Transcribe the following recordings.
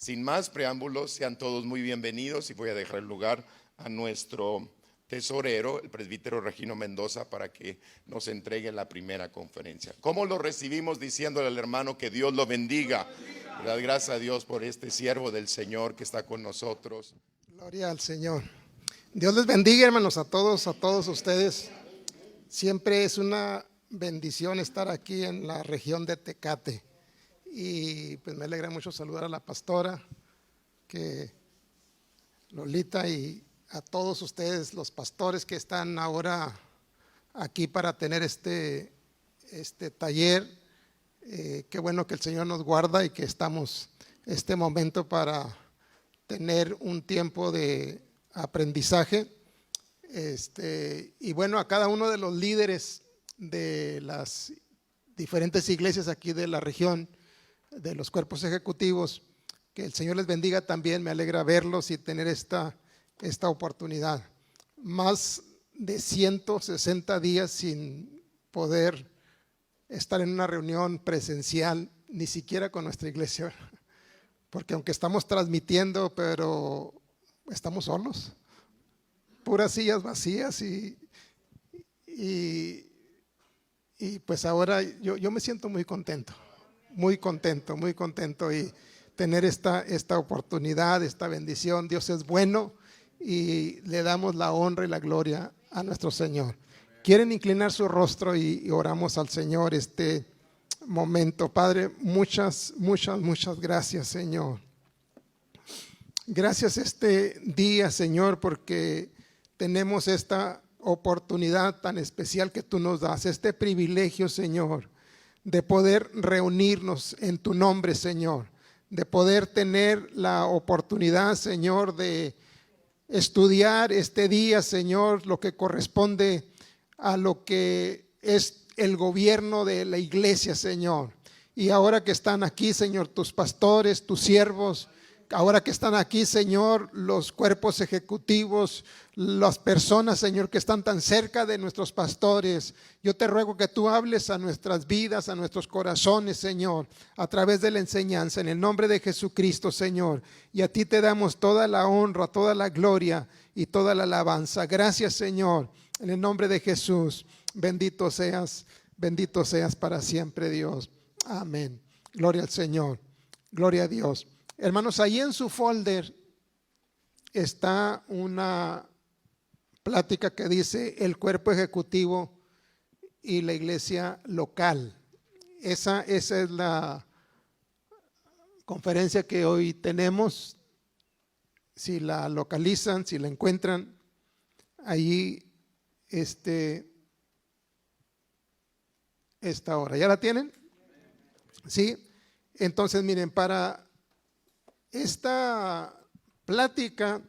Sin más preámbulos, sean todos muy bienvenidos y voy a dejar el lugar a nuestro tesorero, el presbítero Regino Mendoza, para que nos entregue la primera conferencia. ¿Cómo lo recibimos? Diciéndole al hermano que Dios lo bendiga. Gracias a Dios por este siervo del Señor que está con nosotros. Gloria al Señor. Dios les bendiga, hermanos, a todos ustedes. Siempre es una bendición estar aquí en la región de Tecate. Y pues me alegra mucho saludar a la pastora, Lolita, y a todos ustedes, los pastores que están ahora aquí para tener este taller. Qué bueno que el Señor nos guarda y que estamos este momento para tener un tiempo de aprendizaje. Y bueno, a cada uno de los líderes de las diferentes iglesias aquí de la región, de los cuerpos ejecutivos, que el Señor les bendiga también. Me alegra verlos y tener esta oportunidad. Más de 160 días sin poder estar en una reunión presencial, ni siquiera con nuestra iglesia, porque aunque estamos transmitiendo, pero estamos solos, puras sillas vacías y pues ahora yo me siento muy contento y tener esta oportunidad, esta bendición. Dios es bueno y le damos la honra y la gloria a nuestro Señor. ¿Quieren inclinar su rostro y oramos al Señor este momento? Padre, muchas gracias, Señor. Gracias este día, Señor, porque tenemos esta oportunidad tan especial que tú nos das, este privilegio, Señor, de poder reunirnos en tu nombre, Señor, de poder tener la oportunidad, Señor, de estudiar este día, Señor, lo que corresponde a lo que es el gobierno de la iglesia, Señor. Y ahora que están aquí, Señor, tus pastores, tus siervos, ahora que están aquí, Señor, los cuerpos ejecutivos, las personas, Señor, que están tan cerca de nuestros pastores, yo te ruego que tú hables a nuestras vidas, a nuestros corazones, Señor, a través de la enseñanza, en el nombre de Jesucristo, Señor. Y a ti te damos toda la honra, toda la gloria y toda la alabanza. Gracias, Señor, en el nombre de Jesús. Bendito seas para siempre, Dios. Amén. Gloria al Señor. Gloria a Dios. Hermanos, ahí en su folder está una plática que dice el cuerpo ejecutivo y la iglesia local. Esa es la conferencia que hoy tenemos. Si la localizan, si la encuentran, ahí esta hora. ¿Ya la tienen? Sí. Entonces, miren, para esta plática,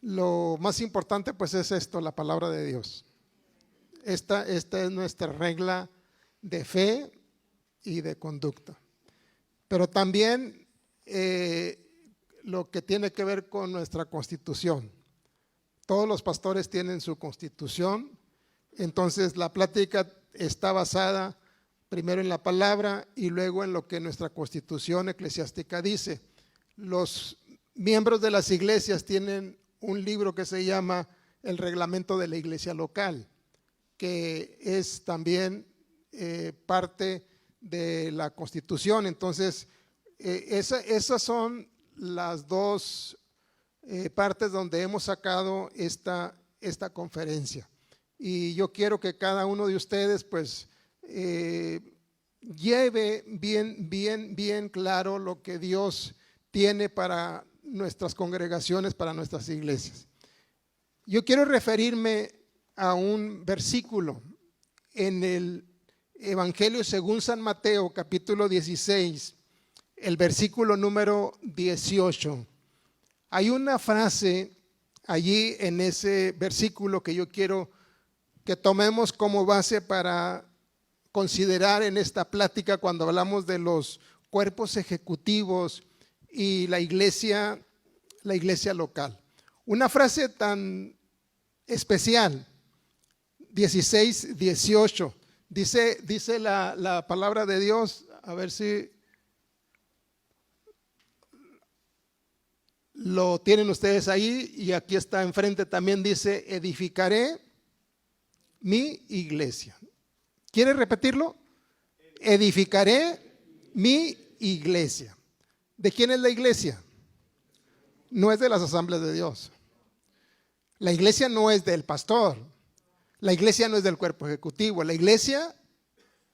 lo más importante pues es esto, la palabra de Dios. Esta es nuestra regla de fe y de conducta. Pero también lo que tiene que ver con nuestra constitución. Todos los pastores tienen su constitución. Entonces la plática está basada primero en la palabra y luego en lo que nuestra constitución eclesiástica dice. Los miembros de las iglesias tienen un libro que se llama el reglamento de la iglesia local, que es también parte de la constitución. Entonces, esas son las dos partes donde hemos sacado esta conferencia. Y yo quiero que cada uno de ustedes pues lleve bien claro lo que Dios tiene para nuestras congregaciones, para nuestras iglesias. Yo quiero referirme a un versículo en el Evangelio según San Mateo, capítulo 16, el versículo número 18. Hay una frase allí en ese versículo que yo quiero que tomemos como base para considerar en esta plática cuando hablamos de los cuerpos ejecutivos y la iglesia local. Una frase tan especial, 16, 18, dice la palabra de Dios, a ver si Lo tienen ustedes ahí y aquí está enfrente también, dice: edificaré mi iglesia. ¿Quiere repetirlo? Edificaré mi iglesia. ¿De quién es la iglesia? No es de las asambleas de Dios. La iglesia no es del pastor. La iglesia no es del cuerpo ejecutivo. La iglesia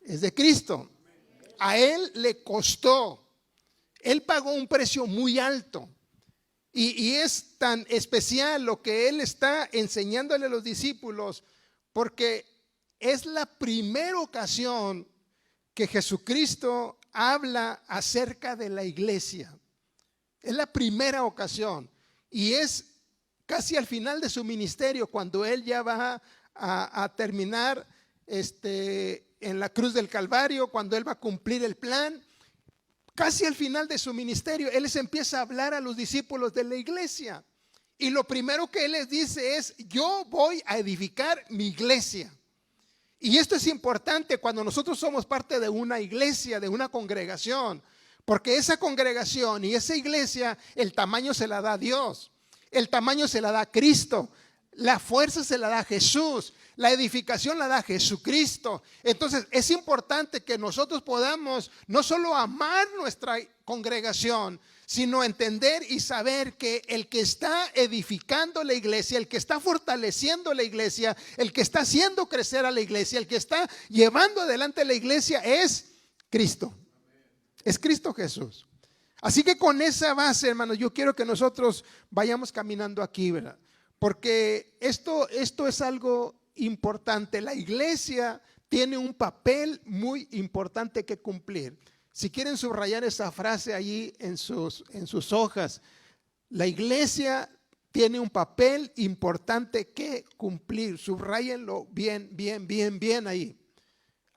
es de Cristo. A Él le costó. Él pagó un precio muy alto. Y es tan especial lo que Él está enseñándole a los discípulos, porque es la primera ocasión que Jesucristo habla acerca de la iglesia. Es la primera ocasión. Y es casi al final de su ministerio, cuando Él ya va a terminar en la cruz del Calvario, cuando Él va a cumplir el plan. Casi al final de su ministerio, Él les empieza a hablar a los discípulos de la iglesia. Y lo primero que Él les dice es: yo voy a edificar mi iglesia. Y esto es importante cuando nosotros somos parte de una iglesia, de una congregación. Porque esa congregación y esa iglesia, el tamaño se la da Dios. El tamaño se la da Cristo. La fuerza se la da Jesús. La edificación la da Jesucristo. Entonces es importante que nosotros podamos no solo amar nuestra congregación, sino entender y saber que el que está edificando la iglesia, el que está fortaleciendo la iglesia, el que está haciendo crecer a la iglesia, el que está llevando adelante la iglesia es Cristo. Es Cristo Jesús. Así que con esa base, hermanos, yo quiero que nosotros vayamos caminando aquí, ¿verdad? Porque esto es algo importante. La iglesia tiene un papel muy importante que cumplir. Si quieren subrayar esa frase allí en sus hojas, la iglesia tiene un papel importante que cumplir. Subrayenlo bien, bien, bien, bien ahí.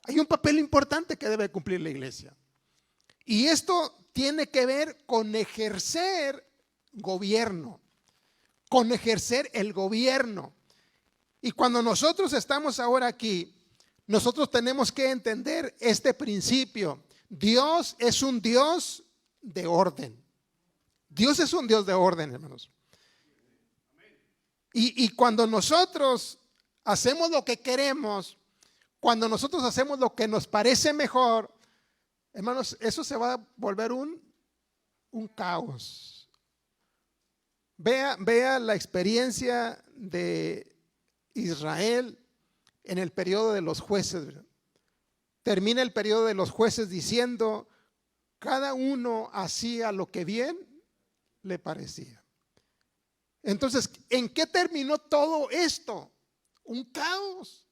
Hay un papel importante que debe cumplir la iglesia. Y esto tiene que ver con ejercer gobierno, con ejercer el gobierno. Y cuando nosotros estamos ahora aquí, nosotros tenemos que entender este principio. Dios es un Dios de orden. Dios es un Dios de orden, hermanos. Y cuando nosotros hacemos lo que queremos, cuando nosotros hacemos lo que nos parece mejor, hermanos, eso se va a volver un caos. Vea la experiencia de Israel en el periodo de los jueces. Termina el periodo de los jueces diciendo: cada uno hacía lo que bien le parecía. Entonces, ¿en qué terminó todo esto? Un caos.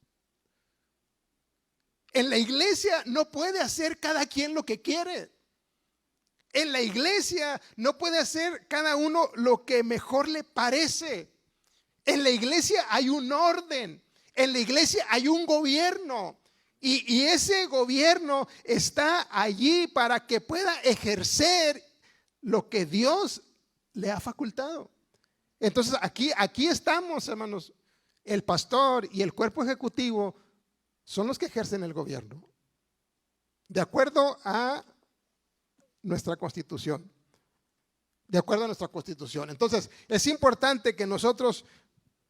En la iglesia no puede hacer cada quien lo que quiere. En la iglesia no puede hacer cada uno lo que mejor le parece. En la iglesia hay un orden. En la iglesia hay un gobierno. Y ese gobierno está allí para que pueda ejercer lo que Dios le ha facultado. Entonces aquí estamos, hermanos. El pastor y el cuerpo ejecutivo son los que ejercen el gobierno, de acuerdo a nuestra Constitución. De acuerdo a nuestra Constitución. Entonces, es importante que nosotros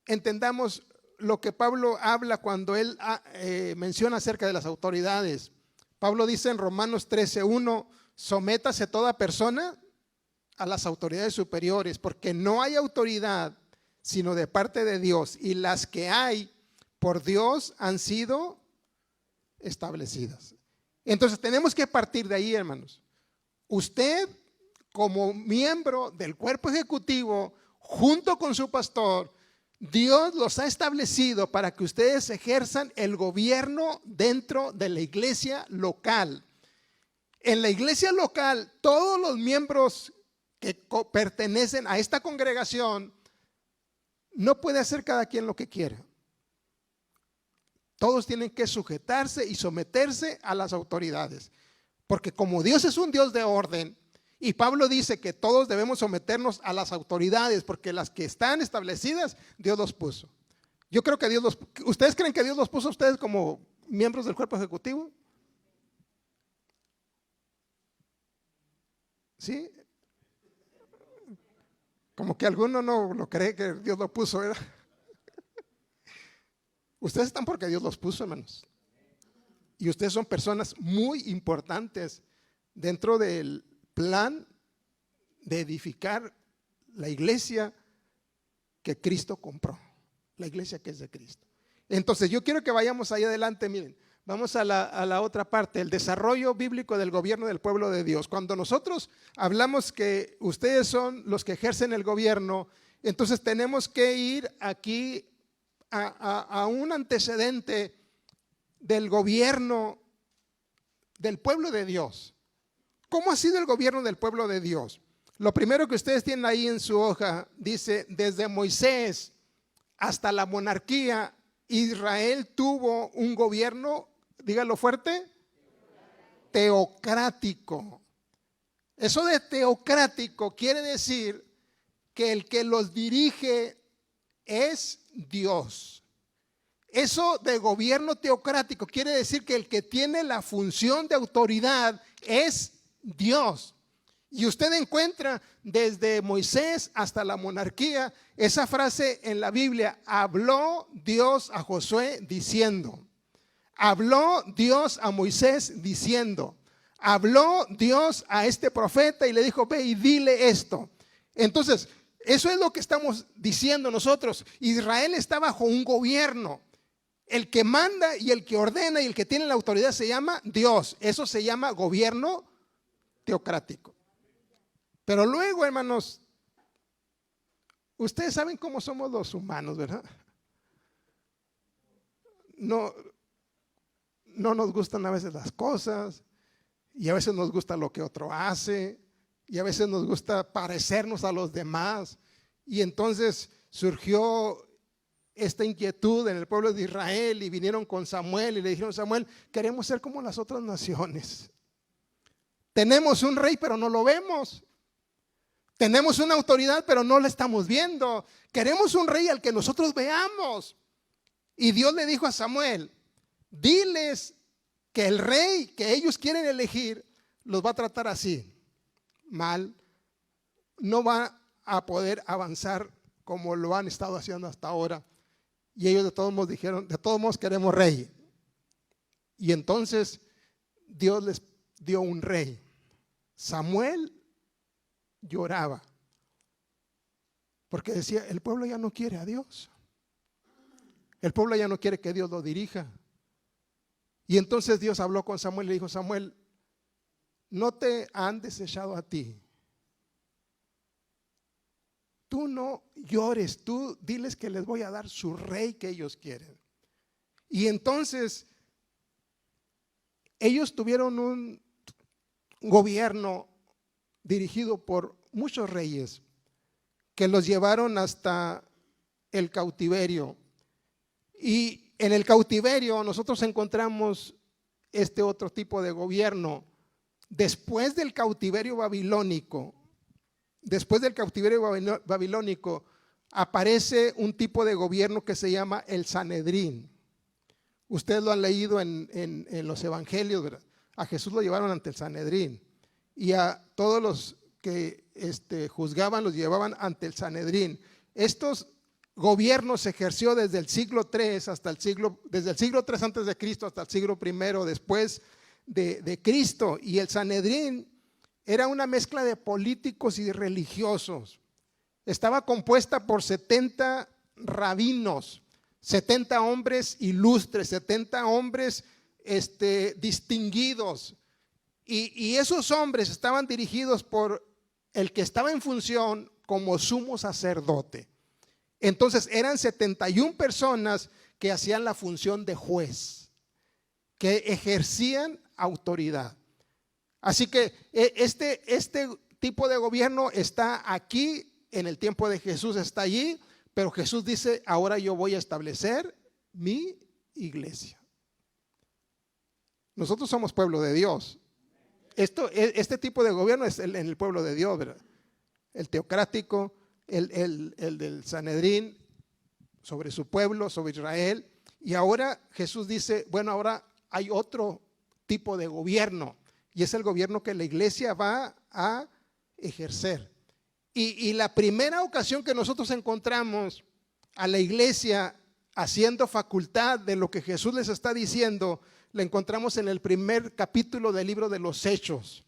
entendamos lo que Pablo habla cuando él menciona acerca de las autoridades. Pablo dice en Romanos 13:1: sométase toda persona a las autoridades superiores, porque no hay autoridad sino de parte de Dios, y las que hay por Dios han sido establecidas. Entonces tenemos que partir de ahí, hermanos. Usted, como miembro del cuerpo ejecutivo, junto con su pastor, Dios los ha establecido para que ustedes ejerzan el gobierno dentro de la iglesia local. En la iglesia local, todos los miembros que pertenecen a esta congregación, no puede hacer cada quien lo que quiera. Todos tienen que sujetarse y someterse a las autoridades. Porque como Dios es un Dios de orden, y Pablo dice que todos debemos someternos a las autoridades, porque las que están establecidas, Dios los puso. Yo creo que ¿ustedes creen que Dios los puso a ustedes como miembros del cuerpo ejecutivo? ¿Sí? Como que alguno no lo cree que Dios lo puso, ¿verdad? Ustedes están porque Dios los puso, hermanos. Y ustedes son personas muy importantes dentro del plan de edificar la iglesia que Cristo compró, la iglesia que es de Cristo. Entonces yo quiero que vayamos ahí adelante. Miren, vamos a la otra parte, el desarrollo bíblico del gobierno del pueblo de Dios. Cuando nosotros hablamos que ustedes son los que ejercen el gobierno, entonces tenemos que ir aquí a un antecedente del gobierno del pueblo de Dios. ¿Cómo ha sido el gobierno del pueblo de Dios? Lo primero que ustedes tienen ahí en su hoja dice: desde Moisés hasta la monarquía, Israel tuvo un gobierno, dígalo fuerte, teocrático. Eso de teocrático quiere decir que el que los dirige es Dios. Eso de gobierno teocrático quiere decir que el que tiene la función de autoridad es Dios. Y usted encuentra desde Moisés hasta la monarquía esa frase en la Biblia: habló Dios a Josué diciendo, habló Dios a Moisés diciendo, habló Dios a este profeta y le dijo: ve y dile esto. Entonces, eso es lo que estamos diciendo nosotros. Israel está bajo un gobierno. El que manda y el que ordena y el que tiene la autoridad se llama Dios. Eso se llama gobierno teocrático. Pero luego, hermanos, ustedes saben cómo somos los humanos, ¿verdad? No nos gustan a veces las cosas, y a veces nos gusta lo que otro hace, y a veces nos gusta parecernos a los demás. Y entonces surgió esta inquietud en el pueblo de Israel y vinieron con Samuel y le dijeron: Samuel, queremos ser como las otras naciones. Tenemos un rey pero no lo vemos. Tenemos una autoridad pero no la estamos viendo. Queremos un rey al que nosotros veamos. Y Dios le dijo a Samuel: diles que el rey que ellos quieren elegir los va a tratar así, mal. No va a poder avanzar como lo han estado haciendo hasta ahora. Y ellos de todos modos dijeron: de todos modos queremos rey. Y entonces Dios les dio un rey. Samuel lloraba porque decía: el pueblo ya no quiere a Dios. El pueblo ya no quiere que Dios lo dirija. Y entonces Dios habló con Samuel y le dijo: Samuel, no te han desechado a ti. Tú no llores, tú diles que les voy a dar su rey que ellos quieren. Y entonces ellos tuvieron un gobierno dirigido por muchos reyes que los llevaron hasta el cautiverio. Y en el cautiverio nosotros encontramos este otro tipo de gobierno. Después del cautiverio babilónico, aparece un tipo de gobierno que se llama el Sanedrín. Ustedes lo han leído en los evangelios, ¿verdad? A Jesús lo llevaron ante el Sanedrín y a todos los que juzgaban los llevaban ante el Sanedrín. Estos gobiernos se ejerció desde el siglo 3 desde el siglo 3 antes de Cristo hasta el siglo I después de Cristo. Y el Sanedrín era una mezcla de políticos y de religiosos. Estaba compuesta por 70 rabinos, 70 hombres ilustres, 70 hombres distinguidos. Y esos hombres estaban dirigidos por el que estaba en función como sumo sacerdote. Entonces eran 71 personas que hacían la función de juez, que ejercían autoridad. Así que este tipo de gobierno está aquí, en el tiempo de Jesús está allí, pero Jesús dice: ahora yo voy a establecer mi iglesia. Nosotros somos pueblo de Dios. Este tipo de gobierno es en el pueblo de Dios, ¿verdad? El teocrático, el del Sanedrín sobre su pueblo, sobre Israel. Y ahora Jesús dice: bueno, ahora hay otro tipo de gobierno. Y es el gobierno que la iglesia va a ejercer. Y la primera ocasión que nosotros encontramos a la iglesia haciendo facultad de lo que Jesús les está diciendo, la encontramos en el primer capítulo del libro de los Hechos.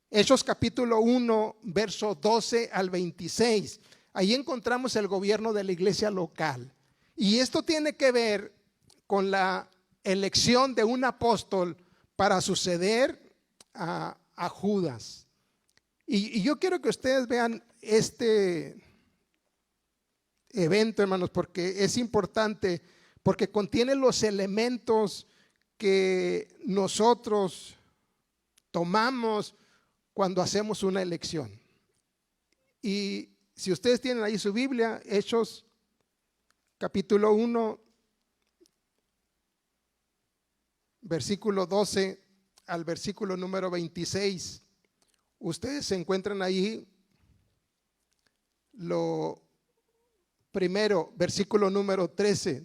Hechos capítulo 1, verso 12 al 26. Ahí encontramos el gobierno de la iglesia local. Y esto tiene que ver con la elección de un apóstol para suceder a Judas. Y yo quiero que ustedes vean este evento, hermanos, porque es importante, porque contiene los elementos que nosotros tomamos cuando hacemos una elección. Y si ustedes tienen ahí su Biblia, Hechos capítulo 1, versículo 12 al versículo número 26, ustedes se encuentran ahí lo primero, versículo número 13,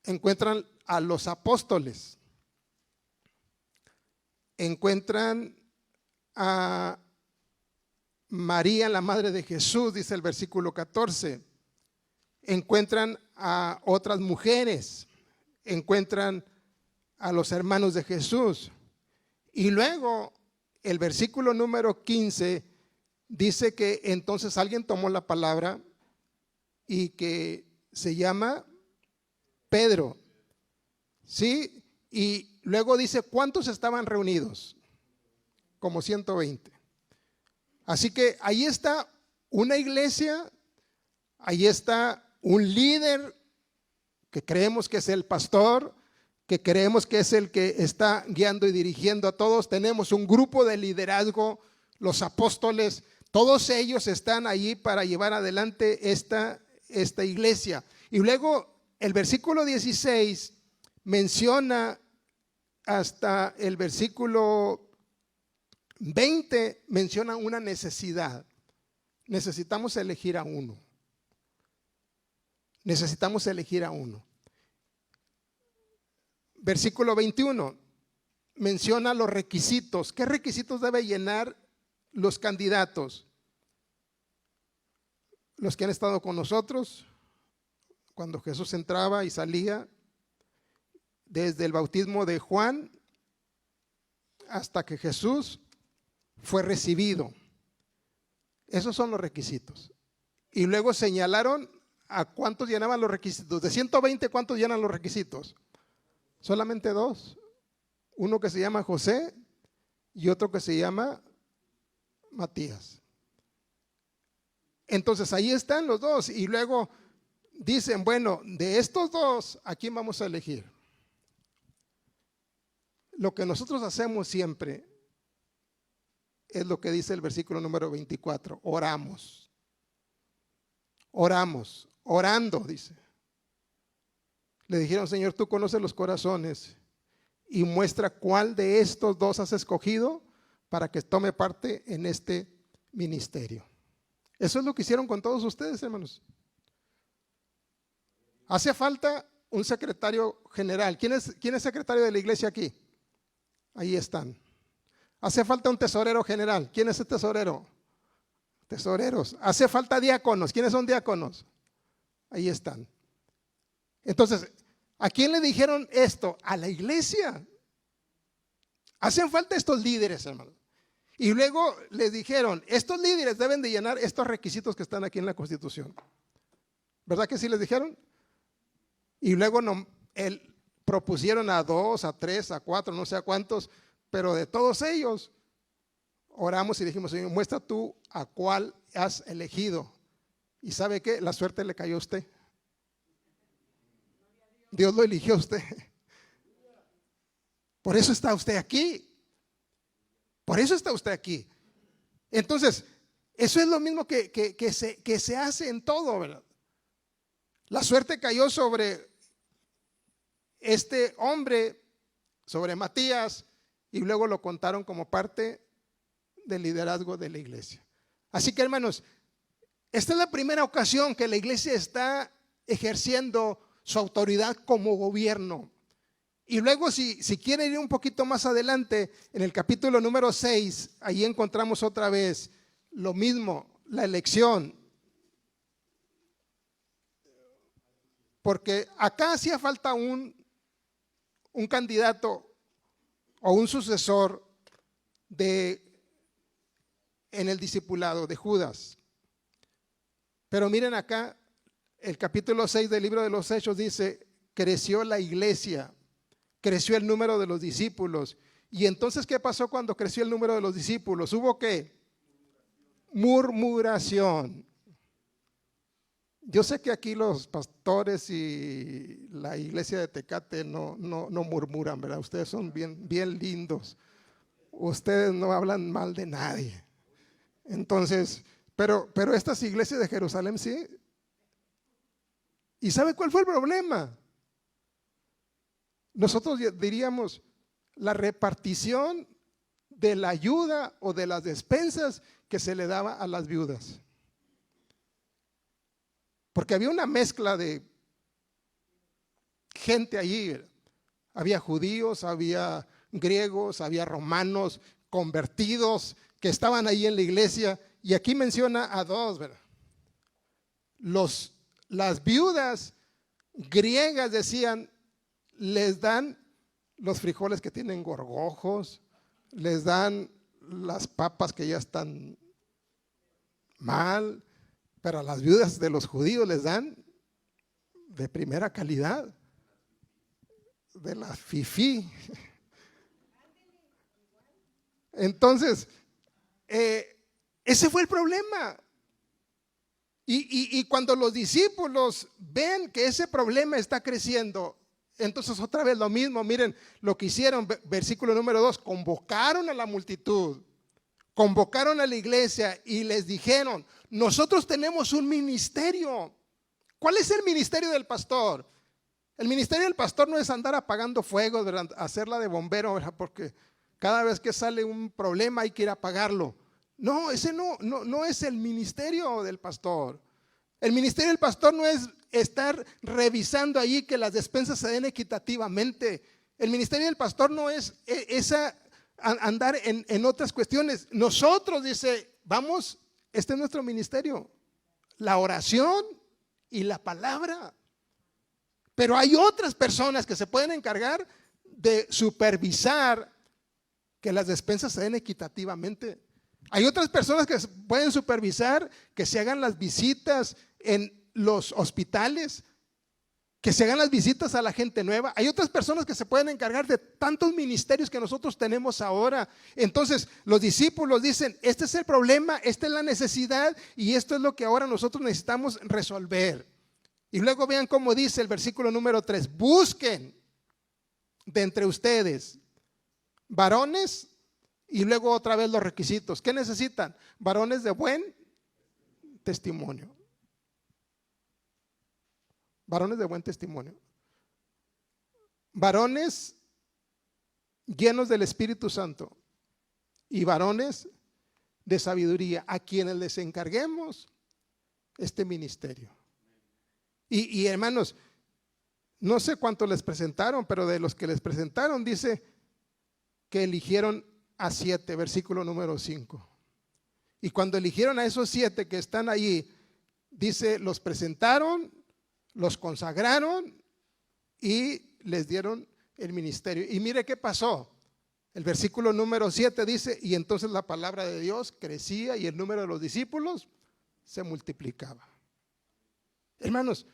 encuentran a los apóstoles, encuentran a María, la madre de Jesús, dice el versículo 14, encuentran a otras mujeres, encuentran a los hermanos de Jesús. Y luego el versículo número 15 dice que entonces alguien tomó la palabra y que se llama Pedro, ¿sí? Y luego dice, ¿cuántos estaban reunidos? Como 120. Así que ahí está una iglesia, ahí está un líder que creemos que es el pastor, que creemos que es el que está guiando y dirigiendo a todos. Tenemos un grupo de liderazgo, los apóstoles, todos ellos están allí para llevar adelante esta iglesia. Y luego el versículo 16 menciona hasta el versículo 20, menciona una necesidad. Necesitamos elegir a uno. Necesitamos elegir a uno. Versículo 21 menciona los requisitos. ¿Qué requisitos debe llenar los candidatos? Los que han estado con nosotros cuando Jesús entraba y salía, desde el bautismo de Juan hasta que Jesús fue recibido. Esos son los requisitos. Y luego señalaron a cuántos llenaban los requisitos. De 120, ¿cuántos llenan los requisitos? Solamente dos. Uno que se llama José y otro que se llama Matías. Entonces ahí están los dos. Y luego dicen, bueno, de estos dos, ¿a quién vamos a elegir? Lo que nosotros hacemos siempre es lo que dice el versículo número 24. Oramos. Oramos. Orando, dice. Le dijeron, Señor, tú conoces los corazones y muestra cuál de estos dos has escogido para que tome parte en este ministerio. Eso es lo que hicieron con todos ustedes, hermanos. Hace falta un secretario general. ¿Quién es secretario de la iglesia aquí? Ahí están. Hace falta un tesorero general. ¿Quién es el tesorero? Tesoreros. Hace falta diáconos. ¿Quiénes son diáconos? Ahí están. Entonces, ¿a quién le dijeron esto? A la iglesia. Hacen falta estos líderes, hermanos. Y luego les dijeron, estos líderes deben de llenar estos requisitos que están aquí en la Constitución. ¿Verdad que sí les dijeron? Y luego propusieron a 2, a 3, a 4, no sé a cuántos, pero de todos ellos oramos y dijimos, Señor, muestra tú a cuál has elegido. ¿Y sabe qué? La suerte le cayó a usted. Dios lo eligió a usted. Por eso está usted aquí. Por eso está usted aquí. Entonces, eso es lo mismo que se hace en todo, ¿verdad? La suerte cayó sobre este hombre, sobre Matías, y luego lo contaron como parte del liderazgo de la iglesia. Así que, hermanos, esta es la primera ocasión que la iglesia está ejerciendo su autoridad como gobierno. Y luego si quieren ir un poquito más adelante, en el capítulo número 6, ahí encontramos otra vez lo mismo, la elección. Porque acá hacía falta un candidato o un sucesor en el discipulado de Judas. Pero miren acá, el capítulo 6 del libro de los Hechos dice, creció la iglesia, creció el número de los discípulos. Y entonces, ¿qué pasó cuando creció el número de los discípulos? ¿Hubo qué? Murmuración. Yo sé que aquí los pastores y la iglesia de Tecate no murmuran, ¿verdad? Ustedes son bien lindos. Ustedes no hablan mal de nadie. Entonces, pero estas iglesias de Jerusalén sí. ¿Y sabe cuál fue el problema? Nosotros diríamos la repartición de la ayuda o de las despensas que se le daba a las viudas. Porque había una mezcla de gente allí. Había judíos, había griegos, había romanos convertidos que estaban ahí en la iglesia. Y aquí menciona a dos, ¿verdad? Las viudas griegas decían, les dan los frijoles que tienen gorgojos, les dan las papas que ya están mal, pero a las viudas de los judíos les dan de primera calidad, de la fifí. Entonces, ese fue el problema. Y cuando los discípulos ven que ese problema está creciendo, entonces otra vez lo mismo, miren lo que hicieron, versículo número 2, convocaron a la multitud, convocaron a la iglesia y les dijeron, nosotros tenemos un ministerio. ¿Cuál es el ministerio del pastor? El ministerio del pastor no es andar apagando fuegos, hacerla de bombero, ¿verdad? Porque cada vez que sale un problema hay que ir a apagarlo. No, ese no es el ministerio del pastor. El ministerio del pastor no es estar revisando allí que las despensas se den equitativamente. El ministerio del pastor no es andar en otras cuestiones. Nosotros, dice, vamos, este es nuestro ministerio, la oración y la palabra. Pero hay otras personas que se pueden encargar de supervisar que las despensas se den equitativamente. Hay otras personas que pueden supervisar que se hagan las visitas en los hospitales, que se hagan las visitas a la gente nueva. Hay otras personas que se pueden encargar de tantos ministerios que nosotros tenemos ahora. Entonces los discípulos dicen, este es el problema, esta es la necesidad y esto es lo que ahora nosotros necesitamos resolver. Y luego vean cómo dice el versículo número 3, busquen de entre ustedes varones. Y luego otra vez los requisitos. ¿Qué necesitan? Varones de buen testimonio. Varones de buen testimonio. Varones llenos del Espíritu Santo. Y varones de sabiduría, a quienes les encarguemos este ministerio. Y hermanos, no sé cuántos les presentaron, pero de los que les presentaron dice que eligieron a 7, versículo número 5. Y cuando eligieron a esos 7 que están allí, dice, los presentaron, los consagraron y les dieron el ministerio. Y mire qué pasó. El versículo número 7 dice, y entonces la palabra de Dios crecía y el número de los discípulos se multiplicaba. Hermanos,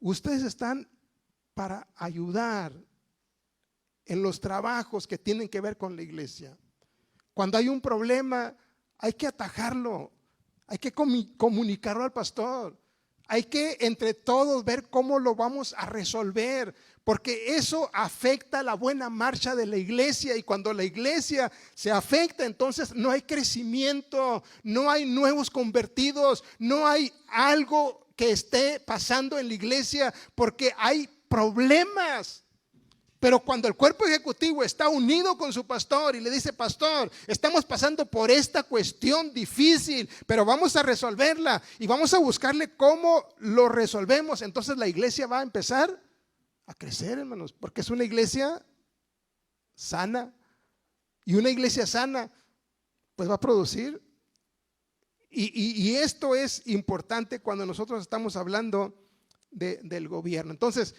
ustedes están para ayudar en los trabajos que tienen que ver con la iglesia. Cuando hay un problema, hay que atajarlo, hay que comunicarlo al pastor, hay que entre todos ver cómo lo vamos a resolver, porque eso afecta la buena marcha de la iglesia, y cuando la iglesia se afecta, entonces no hay crecimiento, no hay nuevos convertidos, no hay algo que esté pasando en la iglesia, porque hay problemas. Pero cuando el cuerpo ejecutivo está unido con su pastor y le dice, pastor, estamos pasando por esta cuestión difícil, pero vamos a resolverla y vamos a buscarle cómo lo resolvemos, entonces la iglesia va a empezar a crecer, hermanos, porque es una iglesia sana, y una iglesia sana pues va a producir Y esto es importante cuando nosotros estamos hablando del gobierno. Entonces,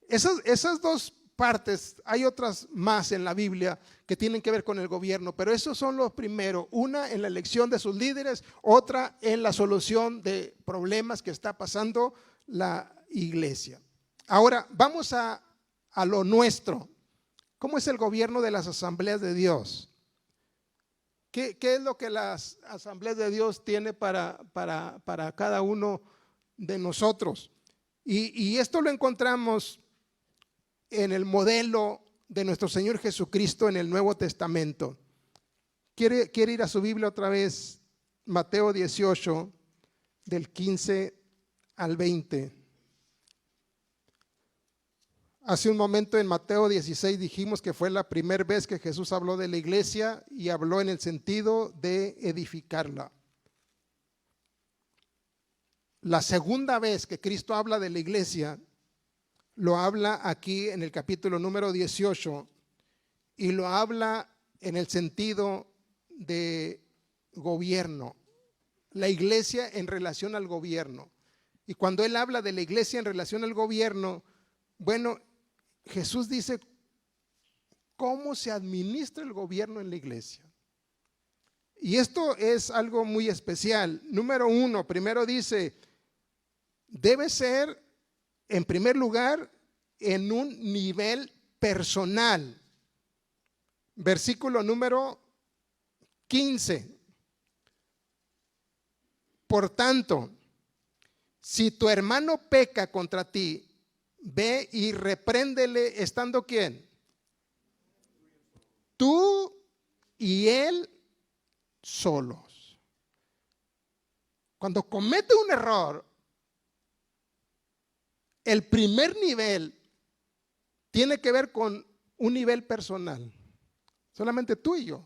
esas dos partes, hay otras más en la Biblia que tienen que ver con el gobierno, pero esos son los primeros, una en la elección de sus líderes, otra en la solución de problemas que está pasando la iglesia. Ahora, vamos a lo nuestro. ¿Cómo es el gobierno de las asambleas de Dios? ¿Qué es lo que las asambleas de Dios tiene para cada uno de nosotros? Y esto lo encontramos en el modelo de nuestro Señor Jesucristo en el Nuevo Testamento. ¿Quiere ir a su Biblia otra vez? Mateo 18, del 15 al 20. Hace un momento en Mateo 16 dijimos que fue la primera vez que Jesús habló de la iglesia y habló en el sentido de edificarla. La segunda vez que Cristo habla de la iglesia, lo habla aquí en el capítulo número 18 y lo habla en el sentido de gobierno. La iglesia en relación al gobierno. Y cuando él habla de la iglesia en relación al gobierno, bueno, Jesús dice cómo se administra el gobierno en la iglesia. Y esto es algo muy especial. Número uno, primero dice, debe ser en primer lugar en un nivel personal. Versículo número 15. Por tanto, si tu hermano peca contra ti, ve y repréndele estando ¿quién? Tú y él solos. Cuando comete un error, el primer nivel tiene que ver con un nivel personal. Solamente tú y yo.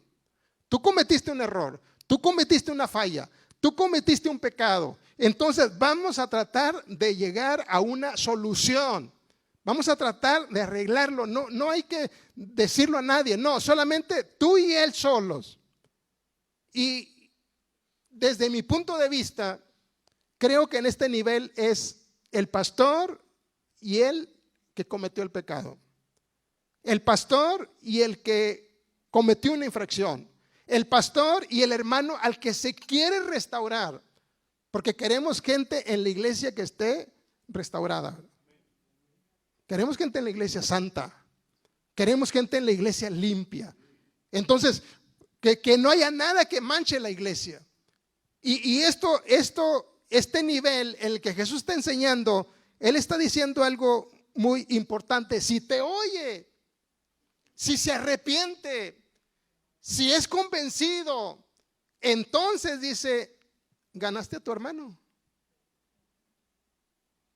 Tú cometiste un error, tú cometiste una falla, tú cometiste un pecado. Entonces vamos a tratar de llegar a una solución. Vamos a tratar de arreglarlo. No hay que decirlo a nadie. No, solamente tú y él solos. Y desde mi punto de vista, creo que en este nivel es el pastor y el que cometió el pecado. El pastor y el que cometió una infracción. El pastor y el hermano al que se quiere restaurar. Porque queremos gente en la iglesia que esté restaurada. Queremos gente en la iglesia santa. Queremos gente en la iglesia limpia. Entonces, que no haya nada que manche la iglesia. Y este nivel en el que Jesús está enseñando, Él está diciendo algo muy importante. Si te oye, si se arrepiente, si es convencido, entonces dice, ganaste a tu hermano.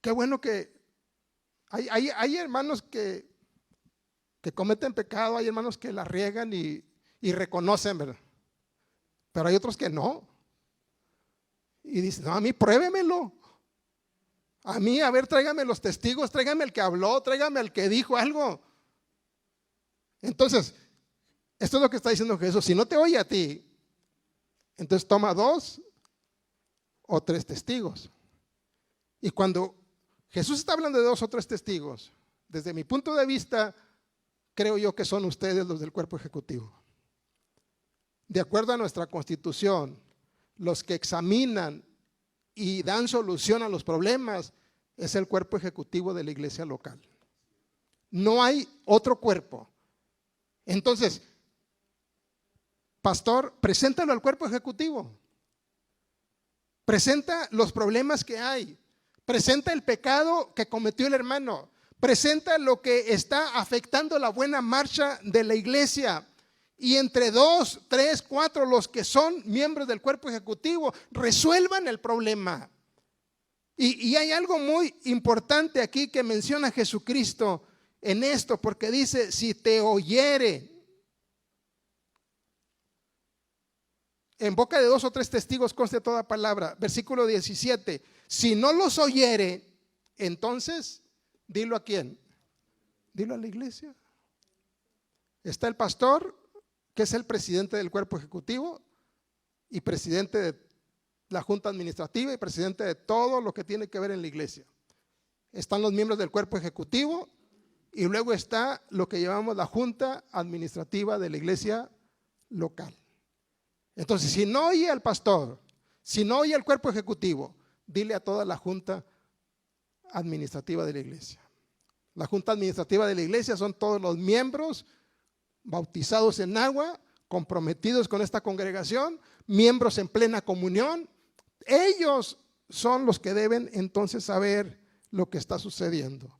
Qué bueno que hay hermanos que cometen pecado, hay hermanos que la riegan y reconocen, ¿verdad? Pero hay otros que no. Y dicen, no, a mí pruébemelo. A mí, a ver, tráigame los testigos, tráigame el que habló, tráigame el que dijo algo. Entonces, esto es lo que está diciendo Jesús. Si no te oye a ti, entonces toma 2 o 3 testigos. Y cuando Jesús está hablando de 2 o 3 testigos, desde mi punto de vista, creo yo que son ustedes los del cuerpo ejecutivo. De acuerdo a nuestra Constitución, los que examinan y dan solución a los problemas es el cuerpo ejecutivo de la iglesia local. No hay otro cuerpo. Entonces, pastor, preséntalo al cuerpo ejecutivo. Presenta los problemas que hay. Presenta el pecado que cometió el hermano. Presenta lo que está afectando la buena marcha de la iglesia. Y entre 2, 3, 4, los que son miembros del cuerpo ejecutivo, resuelvan el problema. Y hay algo muy importante aquí que menciona Jesucristo en esto, porque dice, si te oyere, en boca de 2 o 3 testigos conste toda palabra. Versículo 17, si no los oyere, entonces, dilo a quién, dilo a la iglesia. Está el pastor, que es el presidente del cuerpo ejecutivo y presidente la junta administrativa y presidente de todo lo que tiene que ver en la iglesia. Están los miembros del cuerpo ejecutivo y luego está lo que llamamos la junta administrativa de la iglesia local. Entonces, si no oye al pastor, si no oye al cuerpo ejecutivo, dile a toda la junta administrativa de la iglesia. La junta administrativa de la iglesia son todos los miembros bautizados en agua, comprometidos con esta congregación, miembros en plena comunión. Ellos son los que deben entonces saber lo que está sucediendo.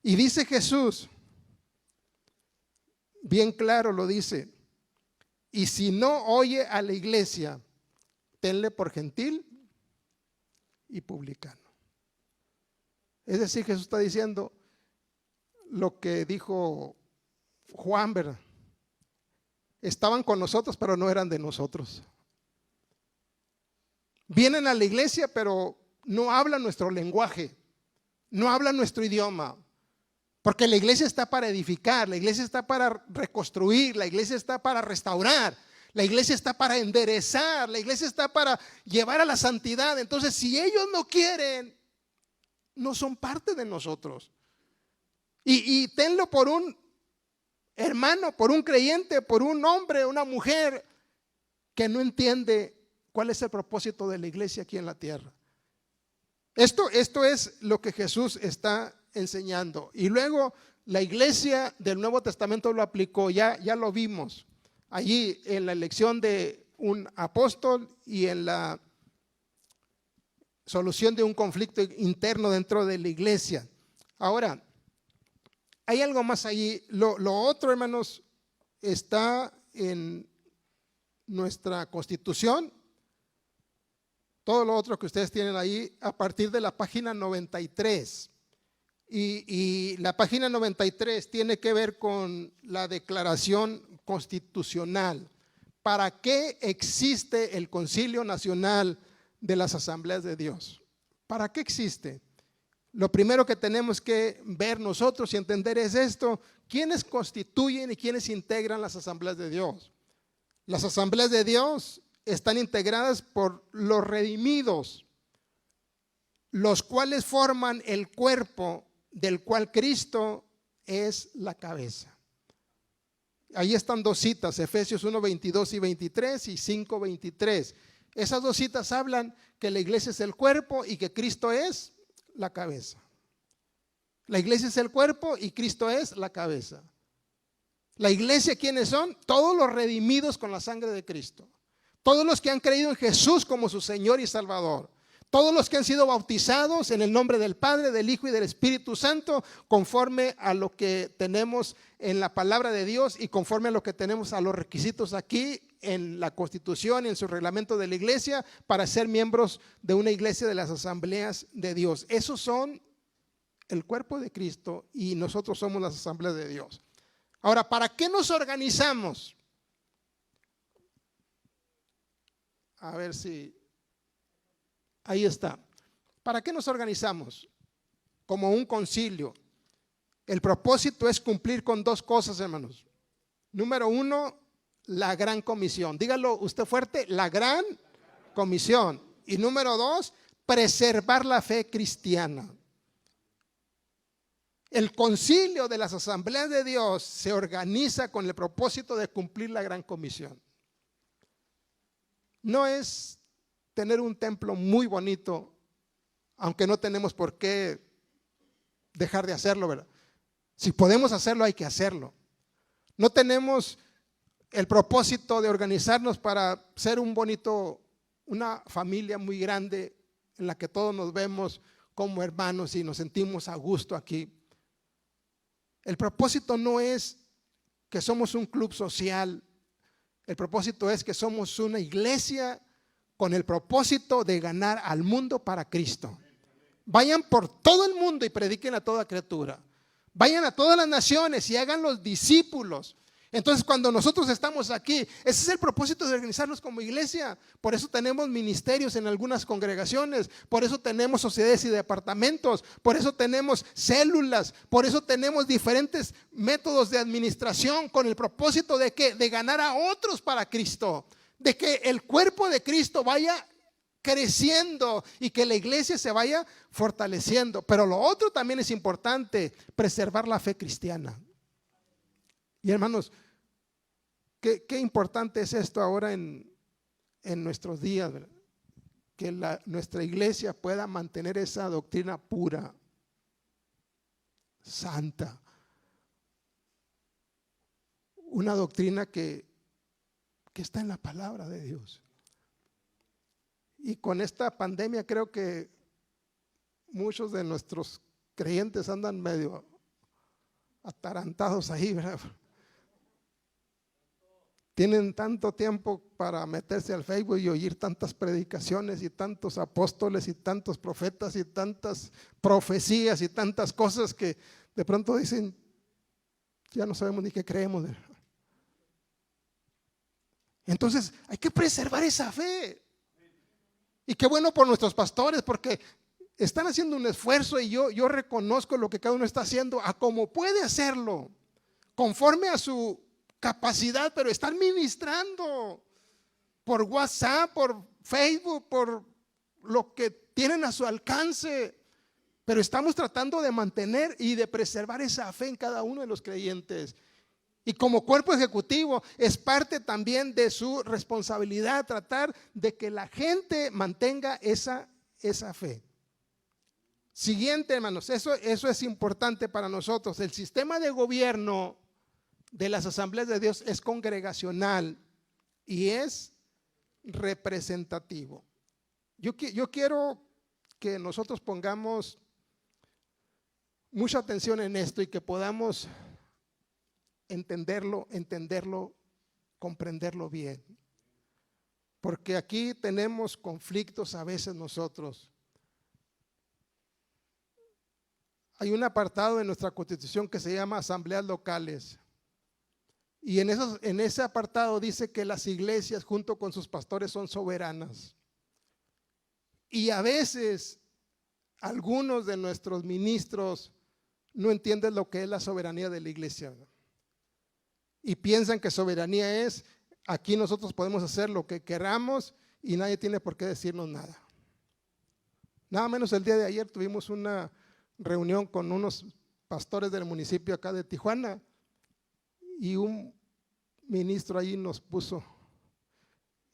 Y dice Jesús, bien claro lo dice, y si no oye a la iglesia, tenle por gentil y publicano. Es decir, Jesús está diciendo lo que dijo Juan, ¿verdad? Estaban con nosotros, pero no eran de nosotros. Vienen a la iglesia, pero no hablan nuestro lenguaje, no hablan nuestro idioma. Porque la iglesia está para edificar, la iglesia está para reconstruir, la iglesia está para restaurar, la iglesia está para enderezar, la iglesia está para llevar a la santidad. Entonces, si ellos no quieren, no son parte de nosotros. Y tenlo por un hermano, por un creyente, por un hombre, una mujer que no entiende cuál es el propósito de la iglesia aquí en la tierra. Esto es lo que Jesús está enseñando. Y luego la iglesia del Nuevo Testamento lo aplicó, ya lo vimos allí en la elección de un apóstol y en la solución de un conflicto interno dentro de la iglesia. Ahora, hay algo más allí. Lo otro, hermanos, está en nuestra Constitución. Todo lo otro que ustedes tienen ahí a partir de la página 93. Y la página 93 tiene que ver con la declaración constitucional. ¿Para qué existe el Concilio Nacional de las Asambleas de Dios? ¿Para qué existe? Lo primero que tenemos que ver nosotros y entender es esto: ¿quiénes constituyen y quiénes integran las Asambleas de Dios? Las Asambleas de Dios están integradas por los redimidos, los cuales forman el cuerpo del cual Cristo es la cabeza. Ahí están dos citas, Efesios 1, 22 y 23 y 5, 23. Esas dos citas hablan que la iglesia es el cuerpo y que Cristo es la cabeza. La iglesia es el cuerpo y Cristo es la cabeza. La iglesia, ¿quiénes son? Todos los redimidos con la sangre de Cristo. Todos los que han creído en Jesús como su Señor y Salvador. Todos los que han sido bautizados en el nombre del Padre, del Hijo y del Espíritu Santo, conforme a lo que tenemos en la palabra de Dios y conforme a lo que tenemos a los requisitos aquí en la Constitución y en su reglamento de la iglesia para ser miembros de una iglesia de las Asambleas de Dios. Esos son el cuerpo de Cristo y nosotros somos las Asambleas de Dios. Ahora, ¿para qué nos organizamos? A ver si... Ahí está. ¿Para qué nos organizamos? Como un concilio. El propósito es cumplir con dos cosas, hermanos. Número uno, la gran comisión. Dígalo usted fuerte, la gran comisión. Y número dos, preservar la fe cristiana. El concilio de las Asambleas de Dios se organiza con el propósito de cumplir la gran comisión. No es tener un templo muy bonito, aunque no tenemos por qué dejar de hacerlo, ¿verdad? Si podemos hacerlo, hay que hacerlo. No tenemos el propósito de organizarnos para ser una familia muy grande en la que todos nos vemos como hermanos y nos sentimos a gusto aquí. El propósito no es que somos un club social. El propósito es que somos una iglesia con el propósito de ganar al mundo para Cristo. Vayan por todo el mundo y prediquen a toda criatura. Vayan a todas las naciones y hagan los discípulos. Entonces, cuando nosotros estamos aquí, ese es el propósito de organizarnos como iglesia. Por eso tenemos ministerios en algunas congregaciones, por eso tenemos sociedades y departamentos, por eso tenemos células, por eso tenemos diferentes métodos de administración con el propósito de ¿qué? De ganar a otros para Cristo, de que el cuerpo de Cristo vaya creciendo y que la iglesia se vaya fortaleciendo. Pero lo otro también es importante, preservar la fe cristiana. Y hermanos, qué importante es esto ahora en nuestros días, ¿verdad? Que nuestra iglesia pueda mantener esa doctrina pura, santa, una doctrina que está en la palabra de Dios. Y con esta pandemia creo que muchos de nuestros creyentes andan medio atarantados ahí, ¿verdad? Tienen tanto tiempo para meterse al Facebook y oír tantas predicaciones y tantos apóstoles y tantos profetas y tantas profecías y tantas cosas que de pronto dicen, ya no sabemos ni qué creemos. Entonces hay que preservar esa fe. Y qué bueno por nuestros pastores, porque están haciendo un esfuerzo y yo reconozco lo que cada uno está haciendo a como puede hacerlo, conforme a su capacidad, pero están ministrando por WhatsApp, por Facebook, por lo que tienen a su alcance. Pero estamos tratando de mantener y de preservar esa fe en cada uno de los creyentes. Y como cuerpo ejecutivo es parte también de su responsabilidad tratar de que la gente mantenga esa fe. Siguiente, hermanos, eso es importante para nosotros. El sistema de gobierno de las asambleas de Dios es congregacional y es representativo. Yo quiero que nosotros pongamos mucha atención en esto y que podamos entenderlo, comprenderlo bien. Porque aquí tenemos conflictos a veces nosotros. Hay un apartado en nuestra Constitución que se llama asambleas locales. Y en ese apartado dice que las iglesias junto con sus pastores son soberanas. Y a veces algunos de nuestros ministros no entienden lo que es la soberanía de la iglesia. Y piensan que soberanía es, aquí nosotros podemos hacer lo que queramos y nadie tiene por qué decirnos nada. Nada menos el día de ayer tuvimos una reunión con unos pastores del municipio acá de Tijuana y un ministro ahí nos puso,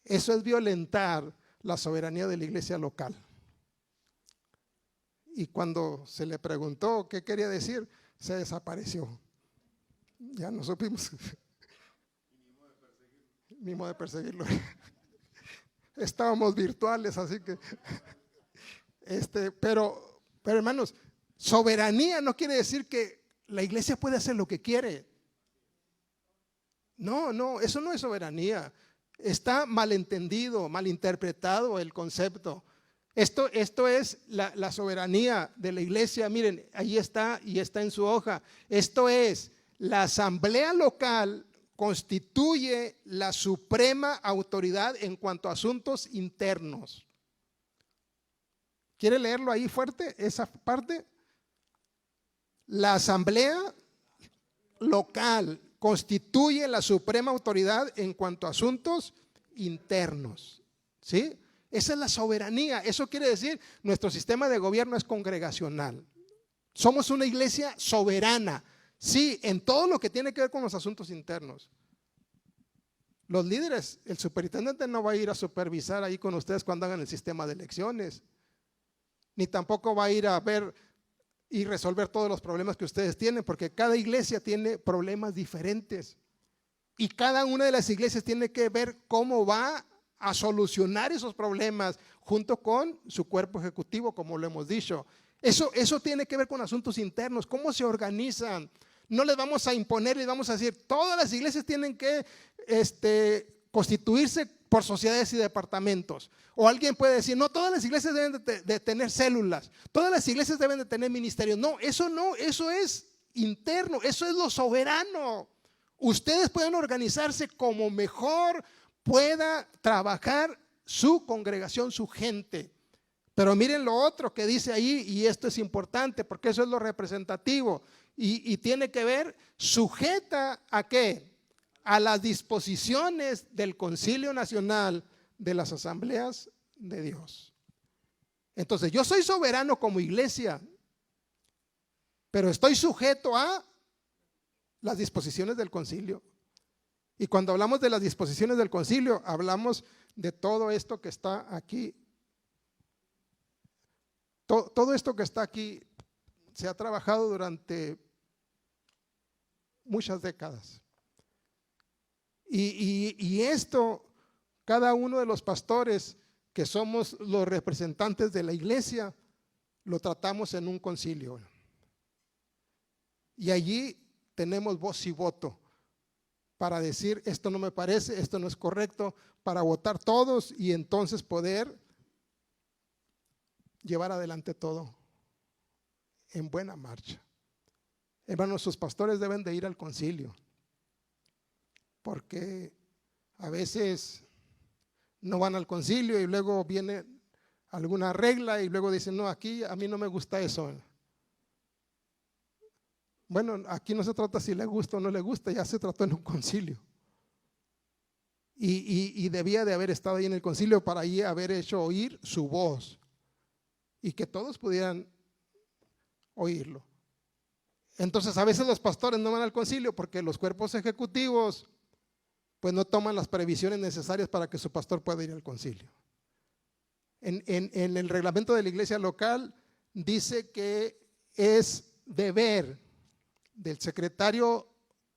eso es violentar la soberanía de la iglesia local. Y cuando se le preguntó qué quería decir, se desapareció. Ya no supimos. Ni modo de perseguirlo. Estábamos virtuales, así que pero hermanos, soberanía no quiere decir que la iglesia puede hacer lo que quiere. No, eso no es soberanía. Está malentendido, malinterpretado el concepto. Esto es la soberanía de la iglesia. Miren, ahí está y está en su hoja. Esto es, la asamblea local constituye la suprema autoridad en cuanto a asuntos internos. ¿Quiere leerlo ahí fuerte, esa parte? La asamblea local constituye la suprema autoridad en cuanto a asuntos internos. ¿Sí? Esa es la soberanía. Eso quiere decir, nuestro sistema de gobierno es congregacional. Somos una iglesia soberana. Sí, en todo lo que tiene que ver con los asuntos internos. Los líderes, el superintendente no va a ir a supervisar ahí con ustedes cuando hagan el sistema de elecciones, ni tampoco va a ir a ver y resolver todos los problemas que ustedes tienen, porque cada iglesia tiene problemas diferentes y cada una de las iglesias tiene que ver cómo va a solucionar esos problemas junto con su cuerpo ejecutivo, como lo hemos dicho. Eso tiene que ver con asuntos internos, cómo se organizan. No les vamos a imponer, les vamos a decir, todas las iglesias tienen que constituirse por sociedades y departamentos. O alguien puede decir, no, todas las iglesias deben de tener células, todas las iglesias deben de tener ministerios. No, eso es interno, eso es lo soberano. Ustedes pueden organizarse como mejor pueda trabajar su congregación, su gente. Pero miren lo otro que dice ahí, y esto es importante porque eso es lo representativo y tiene que ver, sujeta a ¿qué? A las disposiciones del Concilio Nacional de las Asambleas de Dios. Entonces, yo soy soberano como iglesia, pero estoy sujeto a las disposiciones del concilio. Y cuando hablamos de las disposiciones del concilio, hablamos de todo esto que está aquí. Todo esto que está aquí se ha trabajado durante muchas décadas. Y esto, cada uno de los pastores que somos los representantes de la iglesia, lo tratamos en un concilio. Y allí tenemos voz y voto para decir, esto no me parece, esto no es correcto, para votar todos y entonces poder llevar adelante todo en buena marcha. Hermanos, sus pastores deben de ir al concilio, porque a veces no van al concilio y luego viene alguna regla y luego dicen, no, aquí a mí no me gusta eso. Bueno, aquí no se trata si le gusta o no le gusta, ya se trató en un concilio. Y debía de haber estado ahí en el concilio para ahí haber hecho oír su voz y que todos pudieran oírlo. Entonces a veces los pastores no van al concilio porque los cuerpos ejecutivos pues no toman las previsiones necesarias para que su pastor pueda ir al concilio. En el reglamento de la iglesia local dice que es deber del secretario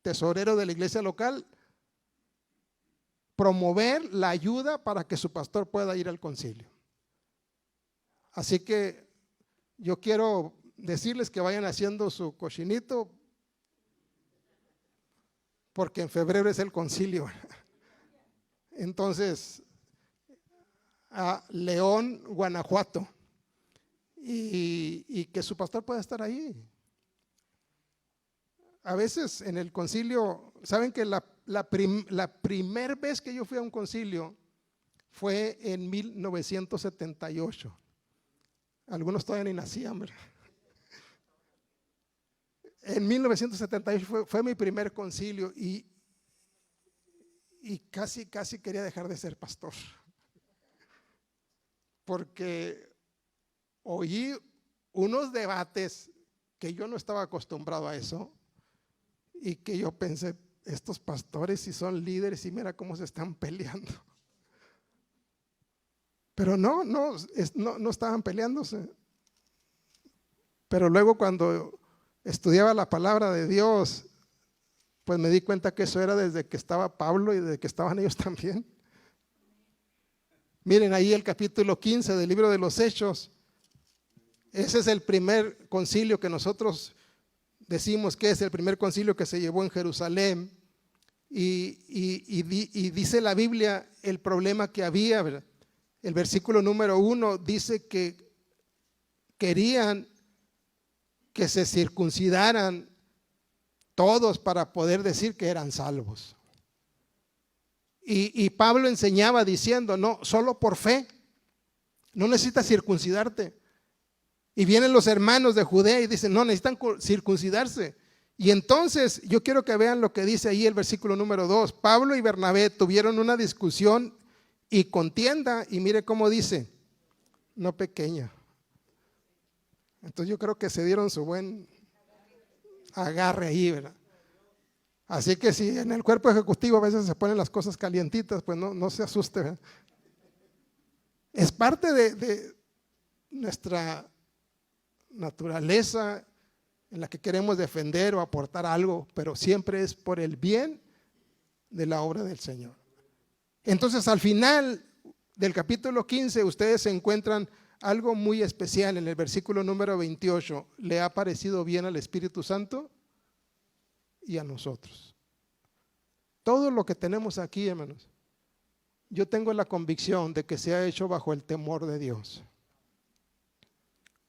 tesorero de la iglesia local promover la ayuda para que su pastor pueda ir al concilio. Así que yo quiero decirles que vayan haciendo su cochinito, porque en febrero es el concilio. Entonces, a León, Guanajuato, y que su pastor pueda estar ahí. A veces en el concilio, saben que la primera vez que yo fui a un concilio fue en 1978. Algunos todavía ni nacían, ¿verdad? En 1978 fue mi primer concilio y casi quería dejar de ser pastor, porque oí unos debates que yo no estaba acostumbrado a eso y que yo pensé, estos pastores si son líderes y mira cómo se están peleando. Pero no estaban peleándose. Pero luego cuando estudiaba la palabra de Dios, pues me di cuenta que eso era desde que estaba Pablo y desde que estaban ellos también. Miren ahí el capítulo 15 del libro de los Hechos. Ese es el primer concilio que nosotros decimos que es el primer concilio que se llevó en Jerusalén. Y dice la Biblia el problema que había, ¿verdad? El versículo número 1 dice que querían que se circuncidaran todos para poder decir que eran salvos. Y Pablo enseñaba diciendo, no, solo por fe, no necesitas circuncidarte. Y vienen los hermanos de Judea y dicen, no, necesitan circuncidarse. Y entonces yo quiero que vean lo que dice ahí el versículo número 2. Pablo y Bernabé tuvieron una discusión y contienda, y mire cómo dice, no pequeña. Entonces yo creo que se dieron su buen agarre ahí, ¿verdad? Así que si en el cuerpo ejecutivo a veces se ponen las cosas calientitas, pues no se asuste, ¿verdad? Es parte de nuestra naturaleza en la que queremos defender o aportar algo, pero siempre es por el bien de la obra del Señor. Entonces al final del capítulo 15 ustedes se encuentran algo muy especial en el versículo número 28. ¿Le ha parecido bien al Espíritu Santo y a nosotros? Todo lo que tenemos aquí, hermanos, yo tengo la convicción de que se ha hecho bajo el temor de Dios,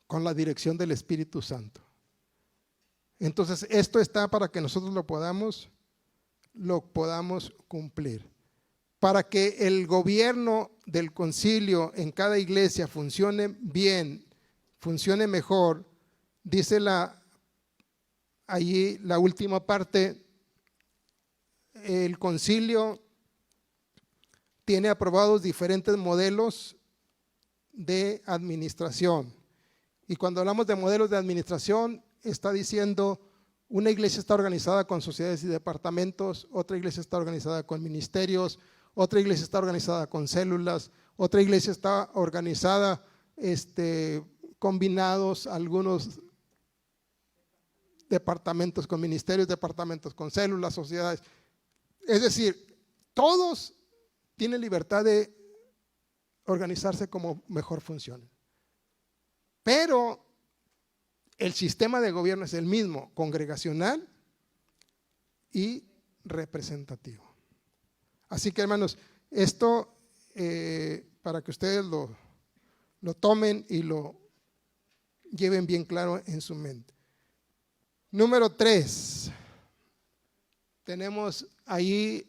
con la dirección del Espíritu Santo. Entonces esto está para que nosotros lo podamos cumplir. Para que el gobierno del concilio en cada iglesia funcione bien, funcione mejor, dice allí la última parte, el concilio tiene aprobados diferentes modelos de administración. Y cuando hablamos de modelos de administración, está diciendo una iglesia está organizada con sociedades y departamentos, otra iglesia está organizada con ministerios, otra iglesia está organizada con células, otra iglesia está organizada combinados algunos departamentos con ministerios, departamentos con células, sociedades. Es decir, todos tienen libertad de organizarse como mejor funcione. Pero el sistema de gobierno es el mismo, congregacional y representativo. Así que, hermanos, esto para que ustedes lo tomen y lo lleven bien claro en su mente. Número 3, tenemos ahí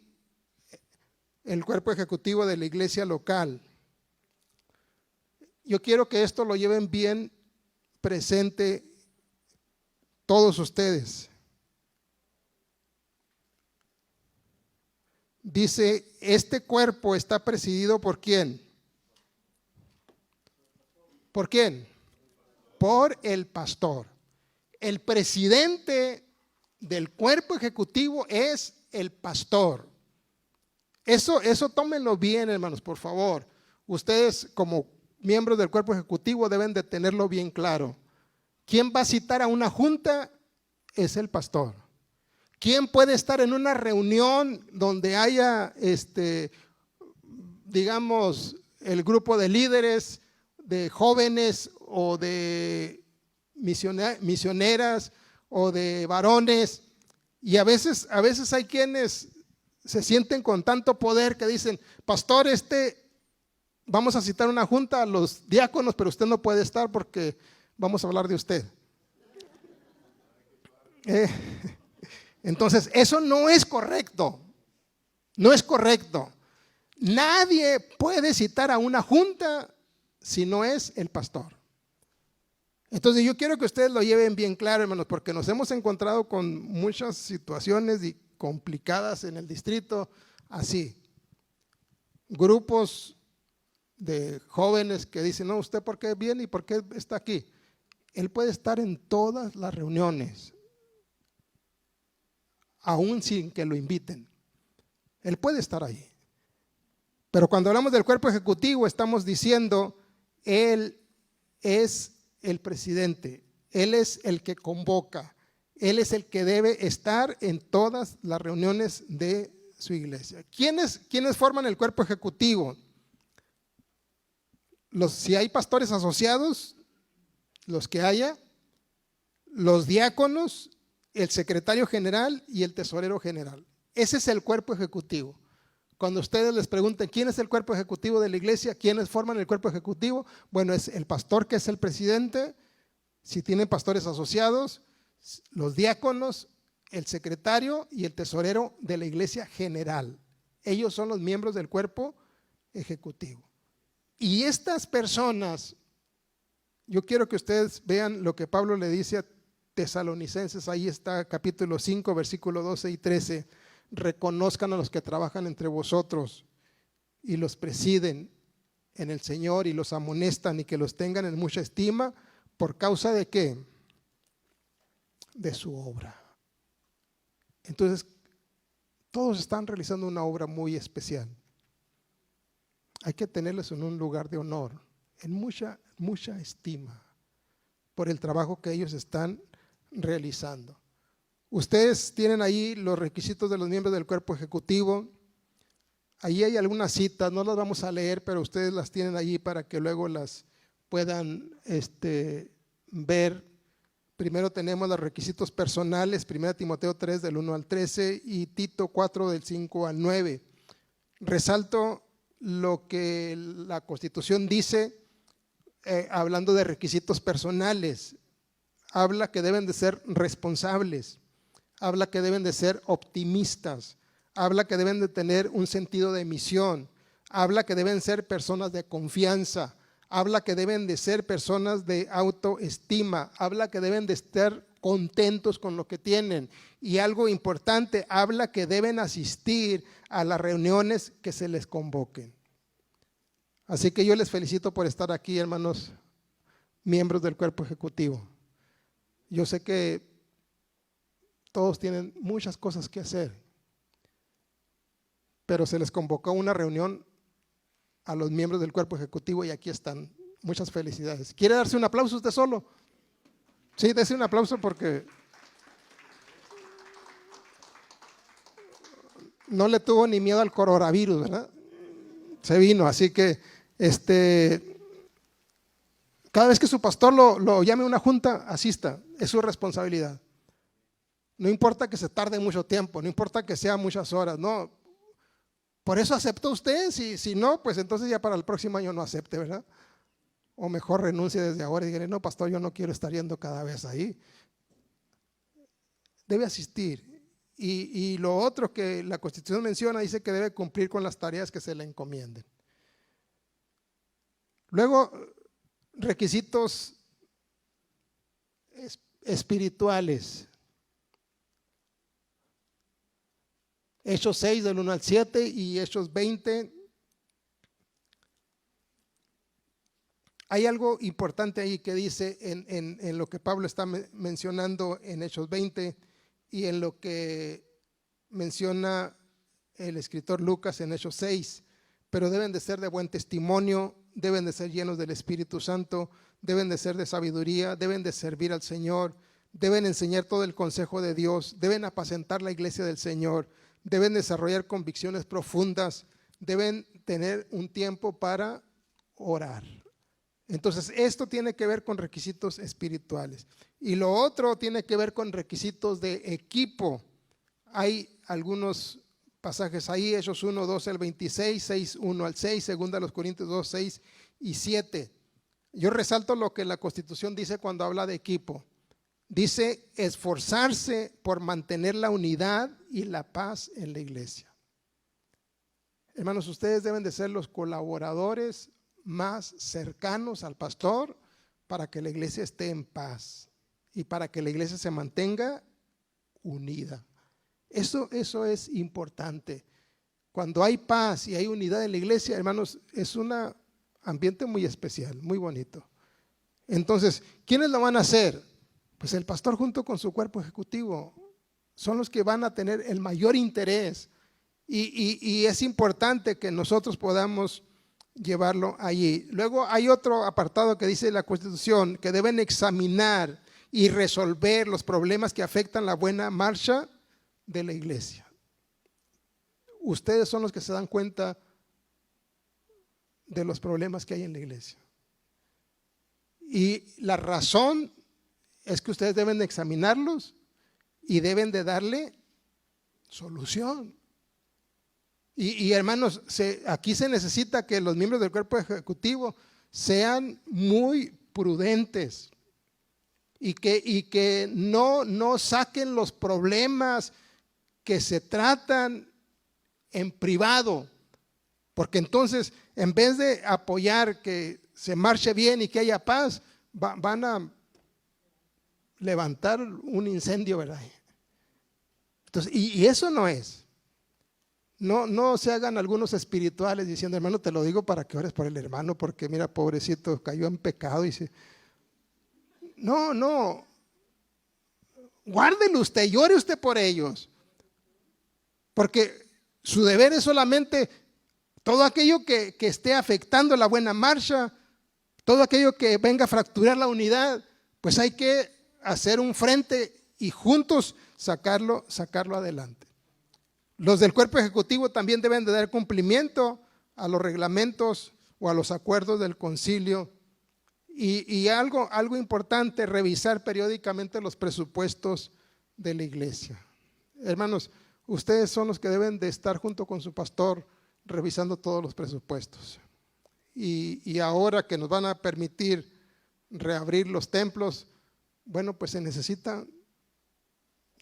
el cuerpo ejecutivo de la iglesia local. Yo quiero que esto lo lleven bien presente todos ustedes. Dice, este cuerpo está presidido ¿por quién? ¿Por quién? Por el pastor. El presidente del cuerpo ejecutivo es el pastor. Eso tómenlo bien, hermanos, por favor. Ustedes como miembros del cuerpo ejecutivo deben de tenerlo bien claro. ¿Quién va a citar a una junta? Es el pastor. ¿Quién puede estar en una reunión donde haya, digamos, el grupo de líderes, de jóvenes o de misioneras o de varones? Y a veces hay quienes se sienten con tanto poder que dicen, pastor, vamos a citar una junta a los diáconos, pero usted no puede estar porque vamos a hablar de usted. Entonces, eso no es correcto. No es correcto. Nadie puede citar a una junta si no es el pastor. Entonces, yo quiero que ustedes lo lleven bien claro, hermanos, porque nos hemos encontrado con muchas situaciones complicadas en el distrito, así. Grupos de jóvenes que dicen, no, ¿usted por qué viene y por qué está aquí? Él puede estar en todas las reuniones, aún sin que lo inviten. Él puede estar ahí. Pero cuando hablamos del cuerpo ejecutivo, estamos diciendo, él es el presidente, él es el que convoca, él es el que debe estar en todas las reuniones de su iglesia. ¿Quiénes forman el cuerpo ejecutivo? Si hay pastores asociados, los que haya, los diáconos, el secretario general y el tesorero general. Ese es el cuerpo ejecutivo. Cuando ustedes les pregunten quién es el cuerpo ejecutivo de la iglesia, quiénes forman el cuerpo ejecutivo, bueno, es el pastor, que es el presidente, si tienen pastores asociados, los diáconos, el secretario y el tesorero de la iglesia general. Ellos son los miembros del cuerpo ejecutivo. Y estas personas, yo quiero que ustedes vean lo que Pablo le dice a Tesalonicenses, ahí está capítulo 5, versículo 12 y 13. Reconozcan a los que trabajan entre vosotros y los presiden en el Señor y los amonestan y que los tengan en mucha estima, ¿por causa de qué? De su obra. Entonces, todos están realizando una obra muy especial. Hay que tenerlos en un lugar de honor, en mucha estima por el trabajo que ellos están realizando. Ustedes tienen ahí los requisitos de los miembros del cuerpo ejecutivo. Ahí hay algunas citas, no las vamos a leer, pero ustedes las tienen allí para que luego las puedan ver. Primero tenemos los requisitos personales, 1 Timoteo 3 del 1 al 13 y Tito 4 del 5 al 9. Resalto lo que la Constitución dice, hablando de requisitos personales. Habla que deben de ser responsables, habla que deben de ser optimistas, habla que deben de tener un sentido de misión, habla que deben ser personas de confianza, habla que deben de ser personas de autoestima, habla que deben de estar contentos con lo que tienen y algo importante, habla que deben asistir a las reuniones que se les convoquen. Así que yo les felicito por estar aquí, hermanos, miembros del cuerpo ejecutivo. Yo sé que todos tienen muchas cosas que hacer, pero se les convocó a una reunión a los miembros del cuerpo ejecutivo y aquí están. Muchas felicidades. ¿Quiere darse un aplauso usted solo? Sí, dése un aplauso porque no le tuvo ni miedo al coronavirus, ¿verdad? Se vino, así que cada vez que su pastor lo llame a una junta, asista, es su responsabilidad. No importa que se tarde mucho tiempo, no importa que sea muchas horas, no. Por eso aceptó usted, si no, pues entonces ya para el próximo año no acepte, ¿verdad? O mejor renuncie desde ahora y diga, no, pastor, yo no quiero estar yendo cada vez ahí. Debe asistir. Y lo otro que la Constitución menciona, dice que debe cumplir con las tareas que se le encomienden. Luego, requisitos espirituales. Hechos 6 del 1 al 7 y Hechos 20. Hay algo importante ahí que dice en lo que Pablo está mencionando en Hechos 20 y en lo que menciona el escritor Lucas en Hechos 6, pero deben de ser de buen testimonio, deben de ser llenos del Espíritu Santo, deben de ser de sabiduría, deben de servir al Señor, deben enseñar todo el consejo de Dios, deben apacentar la iglesia del Señor, deben desarrollar convicciones profundas, deben tener un tiempo para orar. Entonces, esto tiene que ver con requisitos espirituales. Y lo otro tiene que ver con requisitos de equipo. Hay algunos pasajes ahí, Hechos 1, 12 al 26, 6, 1 al 6, 2 Corintios 2, 6 y 7. Yo resalto lo que la Constitución dice cuando habla de equipo. Dice esforzarse por mantener la unidad y la paz en la iglesia. Hermanos, ustedes deben de ser los colaboradores más cercanos al pastor para que la iglesia esté en paz y para que la iglesia se mantenga unida. Eso es importante. Cuando hay paz y hay unidad en la iglesia, hermanos, es un ambiente muy especial, muy bonito. Entonces, ¿quiénes lo van a hacer? Pues el pastor junto con su cuerpo ejecutivo son los que van a tener el mayor interés y es importante que nosotros podamos llevarlo allí. Luego hay otro apartado que dice la Constitución que deben examinar y resolver los problemas que afectan la buena marcha de la iglesia. Ustedes son los que se dan cuenta de los problemas que hay en la iglesia. Y la razón es que ustedes deben de examinarlos y deben de darle solución. Y hermanos, aquí se necesita que los miembros del cuerpo ejecutivo sean muy prudentes y que no saquen los problemas que se tratan en privado, porque entonces en vez de apoyar que se marche bien y que haya paz, van a levantar un incendio, ¿verdad? Entonces, y eso no es. No se hagan algunos espirituales diciendo, hermano, te lo digo para que ores por el hermano, porque mira, pobrecito, cayó en pecado. No, guárdelo usted, llore usted por ellos, porque su deber es solamente todo aquello que esté afectando la buena marcha, todo aquello que venga a fracturar la unidad, pues hay que hacer un frente y juntos sacarlo adelante. Los del cuerpo ejecutivo también deben de dar cumplimiento a los reglamentos o a los acuerdos del concilio y algo importante, revisar periódicamente los presupuestos de la iglesia. Hermanos, ustedes son los que deben de estar junto con su pastor revisando todos los presupuestos. Y ahora que nos van a permitir reabrir los templos, bueno, pues se necesita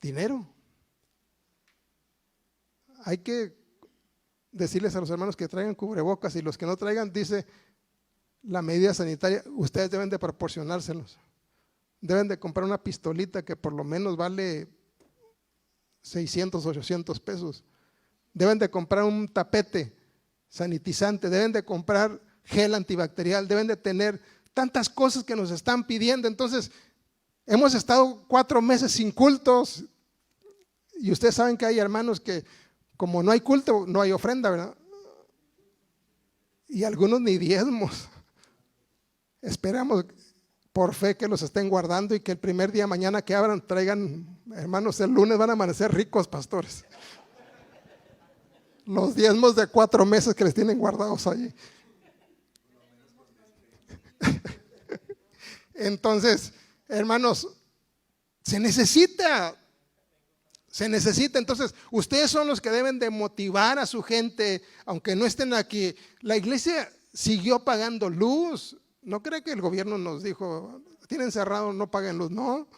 dinero. Hay que decirles a los hermanos que traigan cubrebocas y los que no traigan, dice la medida sanitaria, ustedes deben de proporcionárselos. Deben de comprar una pistolita que por lo menos vale 600, 800 pesos. Deben de comprar un tapete sanitizante, deben de comprar gel antibacterial, deben de tener tantas cosas que nos están pidiendo. Entonces, hemos estado 4 meses sin cultos y ustedes saben que hay hermanos que como no hay culto, no hay ofrenda, ¿verdad? Y algunos ni diezmos. Esperamos por fe que los estén guardando y que el primer día mañana que abran traigan, hermanos, el lunes van a amanecer ricos, pastores. Los diezmos de 4 meses que les tienen guardados allí. Entonces, hermanos, se necesita. Entonces, ustedes son los que deben de motivar a su gente, aunque no estén aquí. La iglesia siguió pagando luz. No cree que el gobierno nos dijo, tienen cerrado, no paguen luz. No,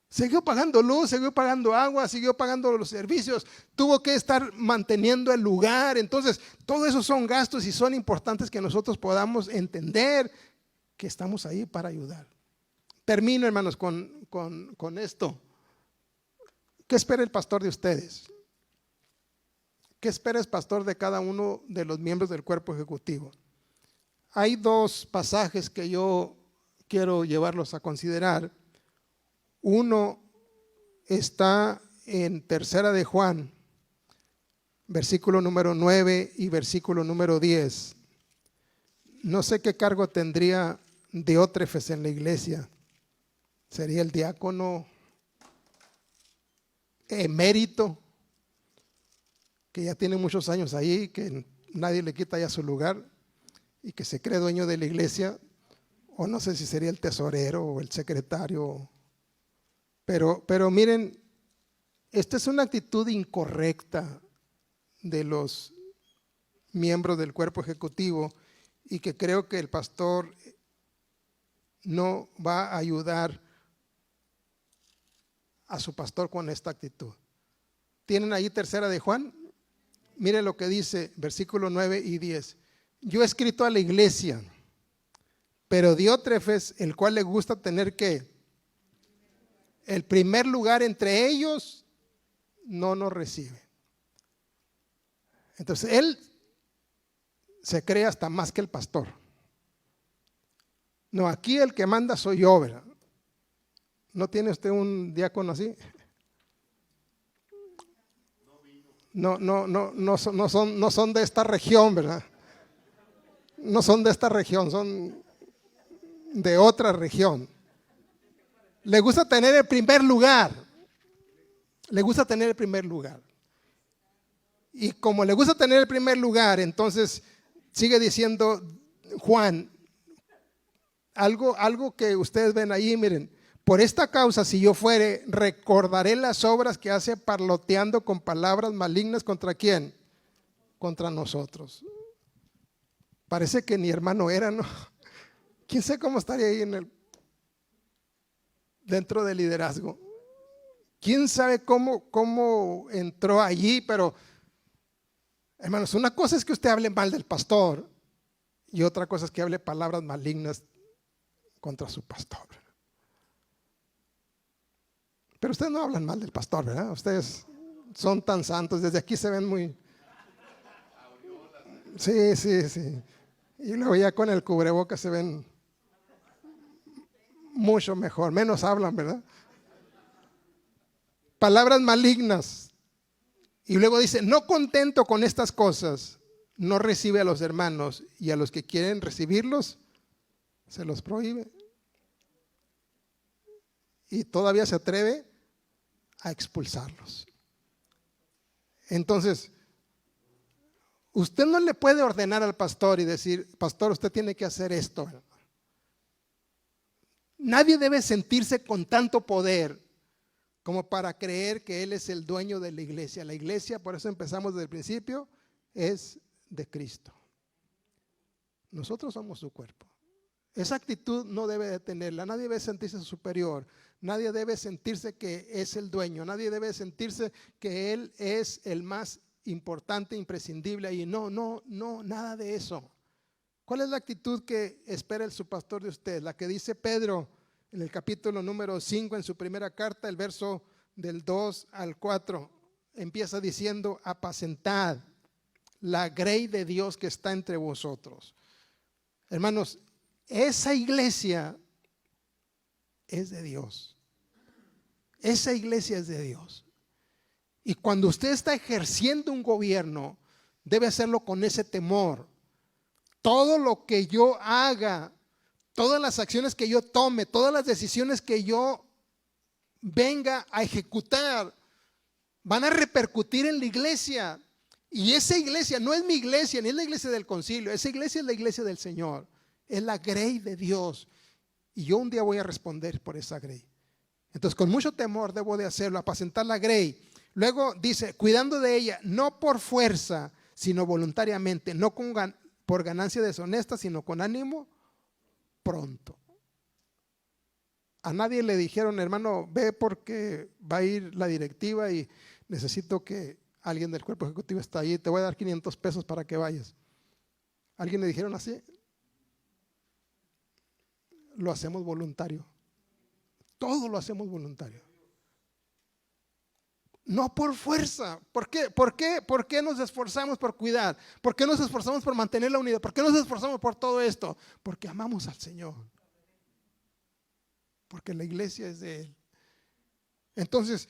siguió pagando luz, siguió pagando agua, siguió pagando los servicios. Tuvo que estar manteniendo el lugar. Entonces, todo eso son gastos y son importantes que nosotros podamos entender que estamos ahí para ayudar. Termino, hermanos, con esto. ¿Qué espera el pastor de ustedes? ¿Qué espera el pastor de cada uno de los miembros del cuerpo ejecutivo? Hay 2 pasajes que yo quiero llevarlos a considerar. Uno está en 3 de Juan, versículo número 9 y versículo número 10. No sé qué cargo tendría Diótrefes en la iglesia. ¿Sería el diácono emérito, que ya tiene muchos años ahí, que nadie le quita ya su lugar y que se cree dueño de la iglesia? O no sé si sería el tesorero o el secretario. Pero miren, esta es una actitud incorrecta de los miembros del cuerpo ejecutivo y que creo que el pastor no va a ayudar a su pastor con esta actitud. ¿Tienen ahí 3 de Juan? Miren lo que dice, versículo 9 y 10. Yo he escrito a la iglesia, pero Diótrefes, el cual le gusta tener ¿qué? El primer lugar entre ellos, no nos recibe. Entonces, él se cree hasta más que el pastor. No, aquí el que manda soy yo, ¿verdad? ¿No tiene usted un diácono así? No son de esta región, ¿verdad? No son de esta región, son de otra región. Le gusta tener el primer lugar. Le gusta tener el primer lugar. Y como le gusta tener el primer lugar, entonces sigue diciendo Juan, algo que ustedes ven ahí, miren. Por esta causa, si yo fuere, recordaré las obras que hace parloteando con palabras malignas. ¿Contra quién? Contra nosotros. Parece que ni hermano era, ¿no? ¿Quién sabe cómo estaría ahí dentro del liderazgo? ¿Quién sabe cómo entró allí? Pero, hermanos, una cosa es que usted hable mal del pastor y otra cosa es que hable palabras malignas contra su pastor. Pero ustedes no hablan mal del pastor, ¿verdad? Ustedes son tan santos, desde aquí se ven muy... Sí. Y luego ya con el cubrebocas se ven mucho mejor, menos hablan, ¿verdad? Palabras malignas. Y luego dice, no contento con estas cosas, no recibe a los hermanos y a los que quieren recibirlos, se los prohíbe. Y todavía se atreve a expulsarlos. Entonces, usted no le puede ordenar al pastor y decir, pastor, usted tiene que hacer esto. Nadie debe sentirse con tanto poder como para creer que él es el dueño de la iglesia. La iglesia, por eso empezamos desde el principio, es de Cristo. Nosotros somos su cuerpo. Esa actitud no debe de tenerla. Nadie debe sentirse superior. Nadie debe sentirse que es el dueño. Nadie debe sentirse que él es el más importante, imprescindible. Y no, nada de eso. ¿Cuál es la actitud que espera su pastor de usted? La que dice Pedro en el capítulo número 5, en su primera carta, el verso del 2 al 4. Empieza diciendo, apacentad la grey de Dios que está entre vosotros, Hermanos, esa iglesia es de Dios. Esa iglesia es de Dios. Y cuando usted está ejerciendo un gobierno, debe hacerlo con ese temor. Todo lo que yo haga, todas las acciones que yo tome, todas las decisiones que yo venga a ejecutar, van a repercutir en la iglesia. Y esa iglesia no es mi iglesia, ni es la iglesia del concilio. Esa iglesia es la iglesia del Señor. Es la grey de Dios. Y yo un día voy a responder por esa grey. Entonces con mucho temor debo de hacerlo, apacentar la grey. Luego dice, cuidando de ella, no por fuerza, sino voluntariamente, no por ganancia deshonesta, sino con ánimo pronto. A nadie le dijeron, hermano, ve porque va a ir la directiva y necesito que alguien del cuerpo ejecutivo está ahí, te voy a dar 500 pesos para que vayas. ¿A alguien le dijeron así? Lo hacemos voluntario. Todo lo hacemos voluntario. No por fuerza. ¿Por qué? ¿Por qué nos esforzamos por cuidar? ¿Por qué nos esforzamos por mantener la unidad? ¿Por qué nos esforzamos por todo esto? Porque amamos al Señor. Porque la iglesia es de Él. Entonces,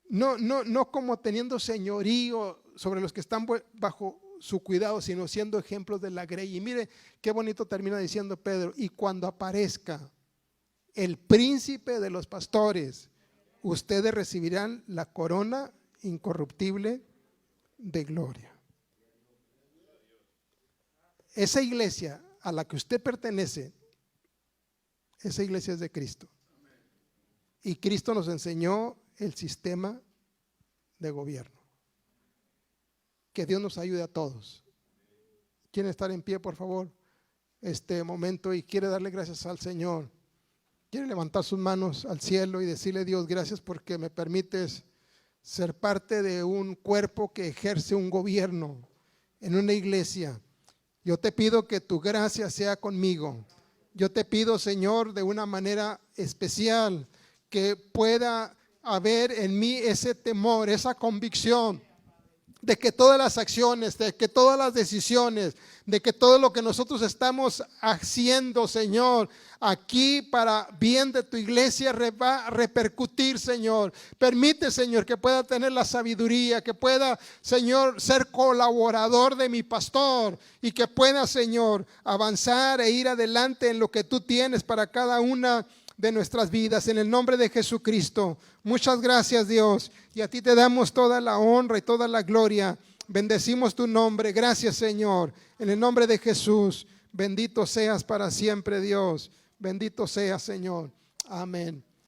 no como teniendo señorío sobre los que están bajo su cuidado, sino siendo ejemplos de la grey. Y mire qué bonito termina diciendo Pedro, y cuando aparezca el príncipe de los pastores, ustedes recibirán la corona incorruptible de gloria. Esa iglesia a la que usted pertenece, esa iglesia es de Cristo. Y Cristo nos enseñó el sistema de gobierno. Que Dios nos ayude a todos. ¿Quieren estar en pie, por favor? Este momento y quiere darle gracias al Señor. Quiere levantar sus manos al cielo y decirle, Dios, gracias porque me permites ser parte de un cuerpo que ejerce un gobierno en una iglesia. Yo te pido que tu gracia sea conmigo. Yo te pido, Señor, de una manera especial, que pueda haber en mí ese temor, esa convicción de que todas las acciones, de que todas las decisiones, de que todo lo que nosotros estamos haciendo, Señor, aquí para bien de tu iglesia va a repercutir, Señor. Permite, Señor, que pueda tener la sabiduría, que pueda, Señor, ser colaborador de mi pastor y que pueda, Señor, avanzar e ir adelante en lo que tú tienes para cada una de nuestras vidas, en el nombre de Jesucristo. Muchas gracias, Dios, y a ti te damos toda la honra y toda la gloria. Bendecimos tu nombre. Gracias, Señor, en el nombre de Jesús. Bendito seas para siempre, Dios. Bendito seas, Señor. Amén.